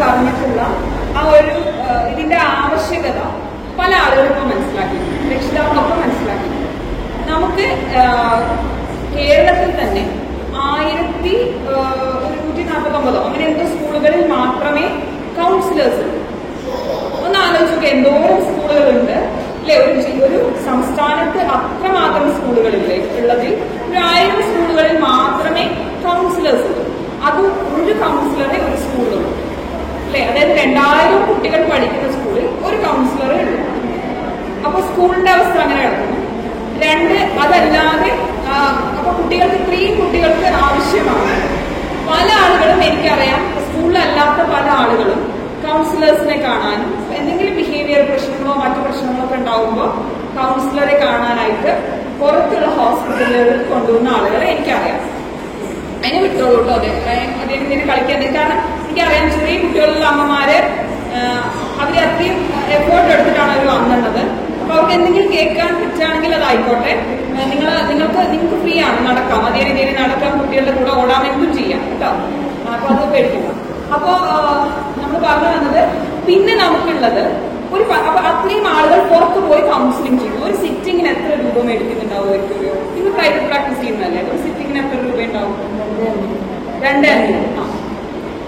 പറഞ്ഞിട്ടുള്ള ആ ഒരു ഇതിന്റെ ആവശ്യകത പല ആളുകൾക്കും മനസ്സിലാക്കി, രക്ഷിതാക്കളൊക്കെ മനസ്സിലാക്കി. നമുക്ക് കേരളത്തിൽ തന്നെ 1149 അങ്ങനെ എന്തോ സ്കൂളുകളിൽ മാത്രമേ കൗൺസിലേഴ്സ് ഉള്ളൂ. ഒന്ന് ആലോചിക്കുക, എന്തോരം സ്കൂളുകളുണ്ട് അല്ലെ? ഒരു സംസ്ഥാനത്ത് അത്രമാത്രം സ്കൂളുകളില്ലേ ഉള്ളതിൽ 1000 സ്കൂളുകളിൽ മാത്രമേ കൗൺസിലേഴ്സ് ഉള്ളൂ. അത് ഒരു കൗൺസിലറെ ഒരു സ്കൂളിലുള്ളൂ അല്ലെ? അതായത് 2000 കുട്ടികൾ പഠിക്കുന്ന സ്കൂളിൽ ഒരു കൗൺസിലറേ ഉള്ളൂ. അപ്പൊ സ്കൂളിന്റെ അവസ്ഥ അങ്ങനെ കിടക്കുന്നു. അതല്ലാതെ അപ്പൊ കുട്ടികൾക്ക് ഇത്രയും കുട്ടികൾക്ക് ആവശ്യമാണ്. പല ആളുകളും എനിക്കറിയാം, സ്കൂളിലല്ലാത്ത പല ആളുകളും കൗൺസിലേഴ്സിനെ കാണാനും എന്തെങ്കിലും ബിഹേവിയർ പ്രശ്നങ്ങളോ മറ്റു പ്രശ്നങ്ങളോ ഒക്കെ ഉണ്ടാവുമ്പോൾ കൗൺസിലറെ കാണാനായിട്ട് പുറത്തുള്ള ഹോസ്പിറ്റലുകളിൽ കൊണ്ടുവന്ന ആളുകളെ എനിക്കറിയാം. അതിനെ വിട്ടോളൂ കേട്ടോ. അദ്ദേഹം ഇങ്ങനെ കളിക്കാൻ. കാരണം എനിക്കറിയാം ചെറിയ കുട്ടികളുള്ള അമ്മമാര് അവരത്രയും എഫേർട്ട് എടുത്തിട്ടാണ് അവർ വന്നത്. അപ്പൊ അവർക്ക് എന്തെങ്കിലും കേൾക്കാൻ പറ്റുകയാണെങ്കിൽ അതായിക്കോട്ടെ. നിങ്ങൾക്ക് ഫ്രീ ആണ്, നടക്കാം, അതേ രീതിയിൽ നടക്കാം, കുട്ടികളുടെ കൂടെ ഓടാൻ എന്തും ചെയ്യാം കേട്ടോ. അപ്പൊ അത് പേടിക്കണം. അപ്പോ നമ്മൾ പറഞ്ഞു വന്നത് പിന്നെ നമുക്കുള്ളത് അപ്പൊ അത്രയും ആളുകൾ പുറത്തു പോയി കൗൺസിലിംഗ് ചെയ്യുന്നു. ഒരു സിറ്റിങ്ങിന് എത്ര രൂപ മേടിക്കുന്നുണ്ടാവും? നിങ്ങൾ പ്രൈവറ്റ് പ്രാക്ടീസ് ചെയ്യുന്നതല്ലേ? ഒരു സിറ്റിങ്ങിന് എത്ര രൂപ ഉണ്ടാവും?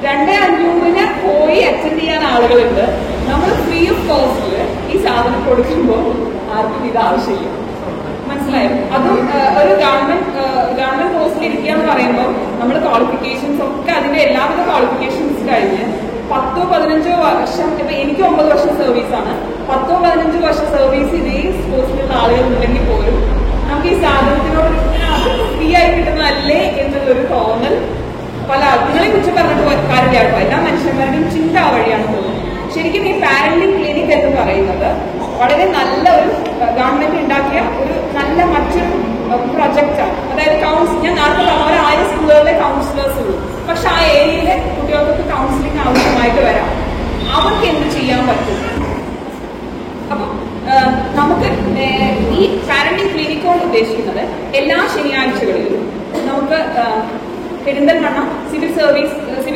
2,500 പോയി അറ്റൻഡ് ചെയ്യാൻ ആളുകളുണ്ട്. നമ്മൾ ഫ്രീ ഓഫ് കോസ്റ്റില് ഈ സാധനം കൊടുക്കുമ്പോൾ ആർക്കും ഇത് ആവശ്യമില്ല. മനസ്സിലായോ? അതും ഒരു ഗവൺമെന്റ് പോസ്റ്റിൽ ഇരിക്കുക എന്ന് പറയുമ്പോൾ നമ്മൾ ക്വാളിഫിക്കേഷൻസ് ഒക്കെ അതിന്റെ എല്ലാവിധ ക്വാളിഫിക്കേഷൻസ് കഴിഞ്ഞ് 10-15 വർഷം, ഇപ്പൊ എനിക്ക് 9 വർഷം സർവീസാണ്, 10-15 വർഷം സർവീസ് ഇതേ പോസ്റ്റിലുള്ള ആളുകൾ ഉണ്ടെങ്കിൽ പോലും നമുക്ക് ഈ സാധനത്തിനോട് അത് ഫ്രീ ആയി കിട്ടുന്നതല്ലേ എന്നുള്ളൊരു തോന്നൽ പല നിങ്ങളെ കുറിച്ച് പറഞ്ഞിട്ട് കാര്യമില്ല കേട്ടോ. എല്ലാ മനുഷ്യന്മാരുടെയും ചിന്ത വഴിയാണ് തോന്നുന്നത്. ശരിക്കും ഈ പാരന്റിംഗ് ക്ലിനിക് എന്ന് പറയുന്നത് വളരെ നല്ല ഒരു ഗവൺമെന്റ് ഉണ്ടാക്കിയ ഒരു നല്ല മറ്റൊരു പ്രൊജക്റ്റാണ്. അതായത് ഞാൻ നേരത്തെ പറഞ്ഞ 1000 സ്കൂളുകളിലെ കൗൺസിലേഴ്സ് ഉള്ളൂ. പക്ഷെ ആ ഏരിയയിലെ കുട്ടികൾക്ക് കൗൺസിലിംഗ് ആവശ്യമായിട്ട് വരാം. അവർക്ക് എന്ത് ചെയ്യാൻ പറ്റും? അപ്പൊ നമുക്ക് ഈ പാരന്റിംഗ് ക്ലിനിക് കൊണ്ട് ഉദ്ദേശിക്കുന്നത് എല്ലാ ശനിയാഴ്ചകളിലും നമുക്ക് പെരിന്തൽമണ്ണ സിവിൽ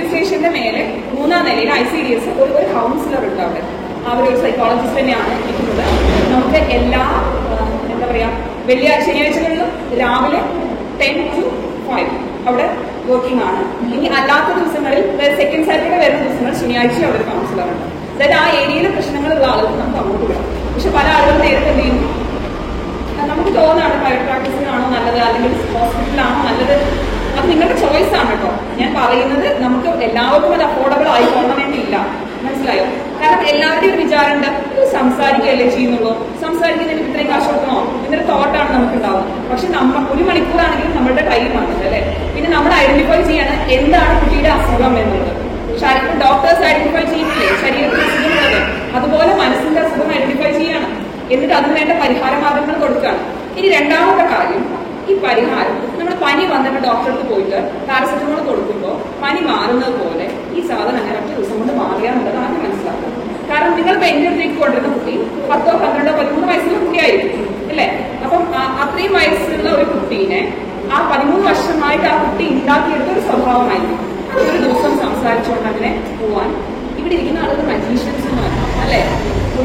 സ്റ്റേഷന്റെ മേലെ 3ാം നിലയിൽ ICDS ഒരു കൗൺസിലർ ഉണ്ട്. അവിടെ അവരൊരു സൈക്കോളജിസ്റ്റ് തന്നെയാണ് ഇരിക്കുന്നത്. നമുക്ക് എല്ലാ ശനിയാഴ്ചകളിലും രാവിലെ 10 to 5 അവിടെ വർക്കിംഗ് ആണ്. ഇനി അല്ലാത്ത ദിവസങ്ങളിൽ സെക്കൻഡ് സാറ്റർഡേ വരുന്ന ദിവസങ്ങൾ ശനിയാഴ്ച അവിടെ ഒരു കൗൺസിലർ ഉണ്ട്. അതായത് ആ ഏരിയയിലെ പ്രശ്നങ്ങളുള്ള ആളുകൾ നമുക്ക് അങ്ങോട്ട് വിടാം. പക്ഷെ പല ആളുകളും നേരത്തെ എന്ത് ചെയ്യുന്നു? നമുക്ക് തോന്നാണ് പ്രൈവറ്റ് പ്രാക്ടീസിനാണോ നല്ലത് അല്ലെങ്കിൽ ഹോസ്പിറ്റലാണോ നല്ലത്. അത് നിങ്ങളുടെ ചോയ്സ് ആണ് കേട്ടോ. ഞാൻ പറയുന്നത് നമുക്ക് എല്ലാവർക്കും അത് അഫോർഡബിൾ ആയിക്കൊള്ളണമെന്നില്ല. മനസ്സിലായോ? കാരണം എല്ലാവരുടെയും വിചാരമുണ്ട് സംസാരിക്കുകയല്ലേ ചെയ്യുന്നുള്ളൂ, സംസാരിക്കുന്നതിന് ഇത്രയും കാശ് കൊടുക്കണോ എന്നൊരു തോട്ടാണ് നമുക്ക് ഉണ്ടാവുന്നത്. പക്ഷെ 1 മണിക്കൂറാണെങ്കിലും നമ്മുടെ ടൈമാണ് അല്ലേ? പിന്നെ നമ്മൾ ഐഡന്റിഫൈ ചെയ്യാണ് എന്താണ് കുട്ടിയുടെ അസുഖം എന്നുള്ളത്. ഡോക്ടേഴ്സ് ഐഡന്റിഫൈ ചെയ്യുന്നില്ലേ ശരീരത്തിന് അസുഖമുള്ളത്? അതുപോലെ മനസ്സിന്റെ അസുഖം ഐഡന്റിഫൈ ചെയ്യാണ്. എന്നിട്ട് അതിന് വേണ്ട പരിഹാര മാർഗങ്ങൾ കൊടുക്കുകയാണ്. ഇനി രണ്ടാമത്തെ കാര്യം, ഈ പരിഹാരം നമ്മൾ പനി വന്നിട്ട് ഡോക്ടർക്ക് പോയിട്ട് പാരസെറ്റമോൾ കൊടുക്കുമ്പോൾ പനി മാറുന്നത് പോലെ ഈ സാധനം അങ്ങനെ 2 ദിവസം കൊണ്ട് മാറിയാന്നുള്ളത് ആദ്യം മനസ്സിലാക്കുക. കാരണം നിങ്ങളിപ്പോൾ എൻ്റെ അടുത്തേക്ക് കൊണ്ടിരുന്ന കുട്ടി 10, 12, 13 വയസ്സുള്ള കുട്ടിയായിരിക്കും അല്ലേ? അപ്പം അത്രയും വയസ്സുള്ള ഒരു കുട്ടീനെ ആ 13 വർഷമായിട്ട് ആ കുട്ടി ഉണ്ടാക്കിയെടുത്ത ഒരു സ്വഭാവമായിരിക്കും. ഒരു ദിവസം സംസാരിച്ചുകൊണ്ട് അങ്ങനെ പോവാൻ ഇവിടെ ഇരിക്കുന്ന ആളുകൾ മജീഷ്യൻസ് അല്ലേ?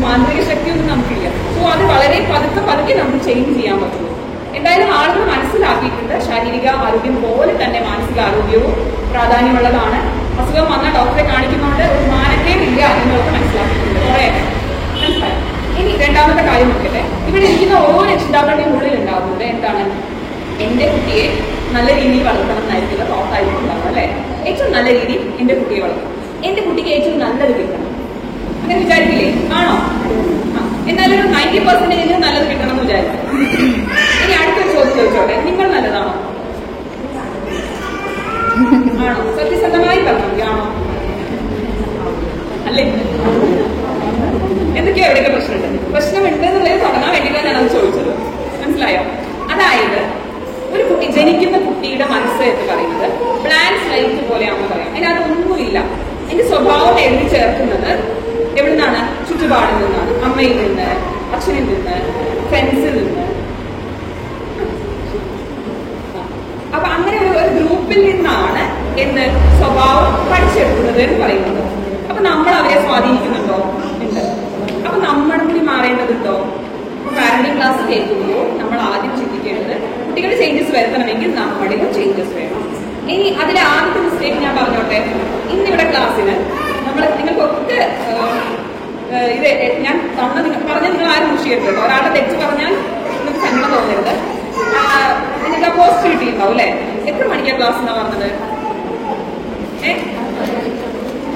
മാന്ത്രിക ശക്തിയൊന്നും നമുക്കില്ല. സോ അത് വളരെ പതുക്കെ നമുക്ക് ചേഞ്ച് ചെയ്യാൻ പറ്റുള്ളൂ. എന്തായാലും ആളുകൾ മനസ്സിലാക്കിയിട്ടുണ്ട് ശാരീരിക ആരോഗ്യം പോലെ തന്നെ മാനസികാരോഗ്യവും പ്രാധാന്യമുള്ളതാണ്. അസുഖം വന്ന ഡോക്ടറെ കാണിക്കുന്നതുകൊണ്ട് ഒരു മാനക്കേടില്ല എന്നുള്ളത് മനസ്സിലാക്കിയിട്ടുണ്ട്. കുറേയൊക്കെ മനസ്സിലായി. ഇനി രണ്ടാമത്തെ കാര്യം നോക്കട്ടെ. ഇവിടെ ഇരിക്കുന്ന ഓരോ രക്ഷിതാക്കളുടെയും ഉള്ളിൽ ഉണ്ടാകുന്നത് എന്താണ്? എന്റെ കുട്ടിയെ നല്ല രീതിയിൽ വളർത്തണം എന്നായിരിക്കില്ല തോട്ടായിരിക്കും ഉണ്ടാവുക അല്ലെ? ഏറ്റവും നല്ല രീതിയിൽ എന്റെ കുട്ടിയെ വളർത്തണം, എന്റെ കുട്ടിക്ക് ഏറ്റവും നല്ലത് കിട്ടണം, അങ്ങനെ വിചാരിക്കില്ലേ? ആണോ? എന്നാലും ഒരു 90% നല്ലത് കിട്ടണം എന്ന് വിചാരിക്കും. ഇനി അടുത്തൊരു ചോദ്യം ചോദിച്ചോട്ടെ, നിങ്ങൾ നല്ലതാണോ? ആണോ? സത്യസന്ധമായി പറഞ്ഞു ആണോ? അല്ലേ? എന്തൊക്കെയോ എവിടെയൊക്കെ പ്രശ്നമുണ്ട് എന്നുള്ളത് തുടങ്ങാൻ വേണ്ടിയിട്ടാണ് ഞാനത് ചോദിച്ചത്. മനസ്സിലായോ? അതായത് ഒരു കുട്ടി ജനിക്കുന്ന കുട്ടിയുടെ മനസ്സ് എന്ന് പറയുന്നത് ബ്ലാങ്ക് സ്ലൈറ്റ് പോലെയാണെന്ന് പറയാം. അതിനകത്തൊന്നുമില്ല. എന്റെ സ്വഭാവം എഴുതി ചേർക്കുന്നത് എവിടുന്നാണ്? ചുറ്റുപാടിൽ നിന്നാണ്. അമ്മയിൽ നിന്ന്, അച്ഛനിൽ നിന്ന്, ഫ്രണ്ട്സിൽ നിന്ന്. അപ്പൊ അങ്ങനെ ഒരു ഗ്രൂപ്പിൽ നിന്നാണ് എന്ത് സ്വഭാവം പഠിച്ചെടുക്കുന്നത് എന്ന് പറയുന്നത്. അപ്പൊ അപ്പൊ നമ്മൾ അവരെ സ്വാധീനിക്കുന്നുണ്ടോ? ഉണ്ട്. അപ്പൊ നമ്മൾ കൂടി മാറേണ്ടതുണ്ടോ? പാരന്റിംഗ് ക്ലാസ് കേൾക്കുമ്പോൾ നമ്മൾ ആദ്യം ചിന്തിക്കേണ്ടത് കുട്ടികൾ ചേഞ്ചസ് വരുത്തണമെങ്കിൽ നമ്മളിലും ചേഞ്ചസ് വേണം. ഇനി അതിലെ ആദ്യത്തെ മിസ്റ്റേക്ക് ഞാൻ പറഞ്ഞോട്ടെ. ഇന്നിവിടെ ക്ലാസ്സിന് നിങ്ങൾക്കൊക്കെ ഇത് ഞാൻ പറഞ്ഞ നിങ്ങൾ ആരും മുഷിയരുത്. ഒരാളുടെ തെറ്റ് പറഞ്ഞാൽ നിങ്ങൾക്ക് സങ്കടം തോന്നരുത്. നിങ്ങൾക്ക് പോസ്റ്റ് കിട്ടിയിട്ടുണ്ടാവും അല്ലെ? എത്ര മണിക്കാണ് ക്ലാസ് എന്നാ പറഞ്ഞത്?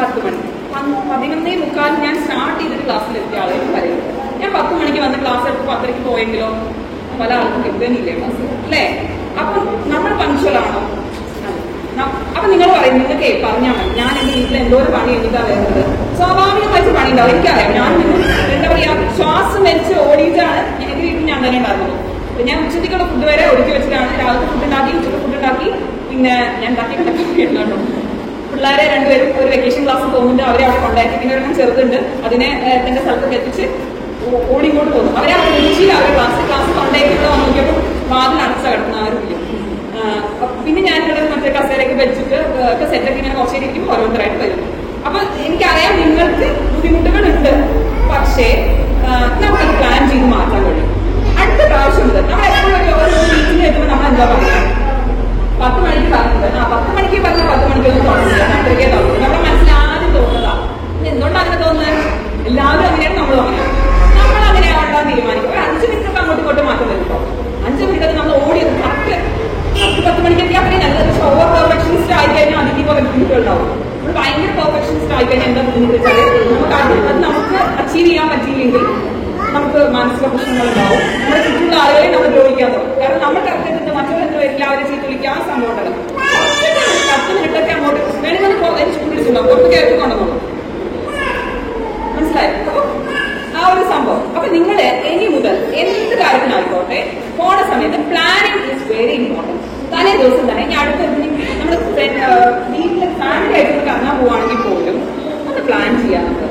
10 മണി. 11:45 ഞാൻ സ്റ്റാർട്ട് ചെയ്തിട്ട് ക്ലാസ്സിലെത്തിയ ആളുകൾ പറയുന്നത്. ഞാൻ 10 മണിക്ക് വന്ന് ക്ലാസ് എടുത്ത് 10:30 പോയെങ്കിലോ പല ആൾക്കും കിട്ടുന്നില്ലേ ക്ലാസ് അല്ലേ? അപ്പൊ നമ്മൾ പങ്ക്ച്വലാണോ? അപ്പൊ നിങ്ങൾ പറയും നിങ്ങൾക്ക് പറഞ്ഞാൽ മതി, ഞാൻ എന്റെ വീട്ടിൽ എന്തോ ഒരു പണി എനിക്കാ വരുന്നത്. സ്വാഭാവികമായിട്ട് പണി ഉണ്ടാവും, എനിക്കറിയാം. ഞാൻ എന്താ പറയാ, ശ്വാസം വലിച്ച് ഓടിയിട്ടാണ് എനിക്ക് വീട്ടിൽ ഞാൻ തന്നെ ഉണ്ടായിരുന്നത്. ഞാൻ ഉച്ചയ്ക്കുള്ള ഫുഡ് വരെ ഒരുക്കി വെച്ചിട്ടാണ് രാവിലത്തെ ഫുഡ് ഉണ്ടാക്കി, ഉച്ചയ്ക്ക് ഫുഡ് ഉണ്ടാക്കി. പിന്നെ ഞാൻ ഉണ്ടാക്കിയിട്ടുണ്ടോ പിള്ളേരെ രണ്ടുപേരും ഒരു വെക്കേഷൻ ക്ലാസ് പോകുന്നുണ്ട്, അവരെ അവിടെ കൊണ്ടാക്കി. പിന്നെ ഒരെണ്ണം ചെറുതുണ്ട്, അതിനെ എന്റെ സ്ഥലത്തൊക്കെ എത്തിച്ച് ഓടിങ്ങോട്ട് പോകുന്നു. അവരെ അവിടെ വിളിച്ച് അവരെ ക്ലാസ് കൊണ്ടാക്കി ഇവിടെ വന്ന് നോക്കിയപ്പോൾ വാതിൽ അടച്ച കിടക്കുന്ന ആരുമില്ല. പിന്നെ ഞാൻ ഇവിടെ മറ്റേ കസേരയൊക്കെ വെച്ചിട്ട് ഒക്കെ സെറ്റൊക്കെ ഇങ്ങനെ കുറച്ചേരി ഇരിക്കും, ഓരോരുത്തരായിട്ട് വരുന്നു. അപ്പൊ എനിക്കറിയാം നിങ്ങൾക്ക് ബുദ്ധിമുട്ടുകളുണ്ട്, പക്ഷേ നമുക്കത് പ്ലാൻ ചെയ്ത് മാറ്റാൻ കഴിയും. അടുത്ത പ്രാവശ്യം മുതൽ നമ്മൾ എപ്പോഴും ഒരു മീറ്റിംഗ് എത്തുമ്പോൾ നമ്മൾ എന്താ പറയുക, 10 മണിക്ക് പറഞ്ഞത് 10 മണിക്ക് പറഞ്ഞ 10 മണിക്കൊന്നും തോന്നുന്നില്ല, അത്രയ്ക്കേ തോന്നുന്നു. നമ്മുടെ മനസ്സിൽ ആദ്യം തോന്നുന്നതാ. എന്തുകൊണ്ടാണ് അങ്ങനെ തോന്നുന്നത്? എല്ലാവരും അങ്ങനെയാണ്, നമ്മളും അങ്ങനെയാണ്. നമ്മൾ അങ്ങനെയാണെന്ന് തീരുമാനിക്കും. ഒരു 5 മിനിറ്റ് അങ്ങോട്ടും ഇങ്ങോട്ടും മാറ്റം വരുമ്പോ 5 മിനിറ്റ് നമ്മൾ ഓടിയത് കറക്റ്റ് 10 മണിക്കൊക്കെ അത്രയും നല്ലത്. പക്ഷെ ഓവർ പെർഫെക്ഷനിസ്റ്റ് ആയിക്കഴിഞ്ഞാൽ അതിന്റെ കുറെ ബുദ്ധിമുട്ടുണ്ടാവും. നമ്മൾ ഭയങ്കര പെർഫെക്ഷനിസ്റ്റ് ആയിക്കഴിഞ്ഞാൽ എന്താ ബുദ്ധിമുട്ട് വെച്ചാൽ നമുക്ക് അത് നമുക്ക് അച്ചീവ് ചെയ്യാൻ പറ്റിയില്ലെങ്കിൽ നമുക്ക് മാനസിക പ്രശ്നങ്ങളുണ്ടാവും. നമ്മുടെ ചുറ്റുമുള്ള ആളുകളെ നമ്മൾ ദ്രോഹിക്കാൻ തുടങ്ങും. കാരണം നമ്മൾ കറക്റ്റ് മറ്റുള്ളവർ എല്ലാവരും ചെയ്ത് വിളിക്കാൻ സംഭവം ഉണ്ടല്ലോ. 10 മിനിറ്റൊക്കെ അങ്ങോട്ട് വേണമെങ്കിൽ ചൂണ്ടിട്ടുണ്ടാവും, പുറത്ത് കയറ്റി കൊണ്ടുപോകും. മനസ്സിലായോ? അപ്പൊ ആ ഒരു സംഭവം. അപ്പൊ നിങ്ങൾ ഇനി മുതൽ എന്ത് കാര്യത്തിനായിക്കോട്ടെ പോണ സമയത്ത് പ്ലാനിങ് ഈസ് വെരി ഇമ്പോർട്ടന്റ്. തലേ ദിവസം തന്നെ ഇനി അടുത്ത നമ്മൾ വീട്ടിലെ ഫാമിലി ആയിട്ട് കറങ്ങാൻ പോവുകയാണെങ്കിൽ പോലും ഒന്ന് പ്ലാൻ ചെയ്യാം. നമുക്ക്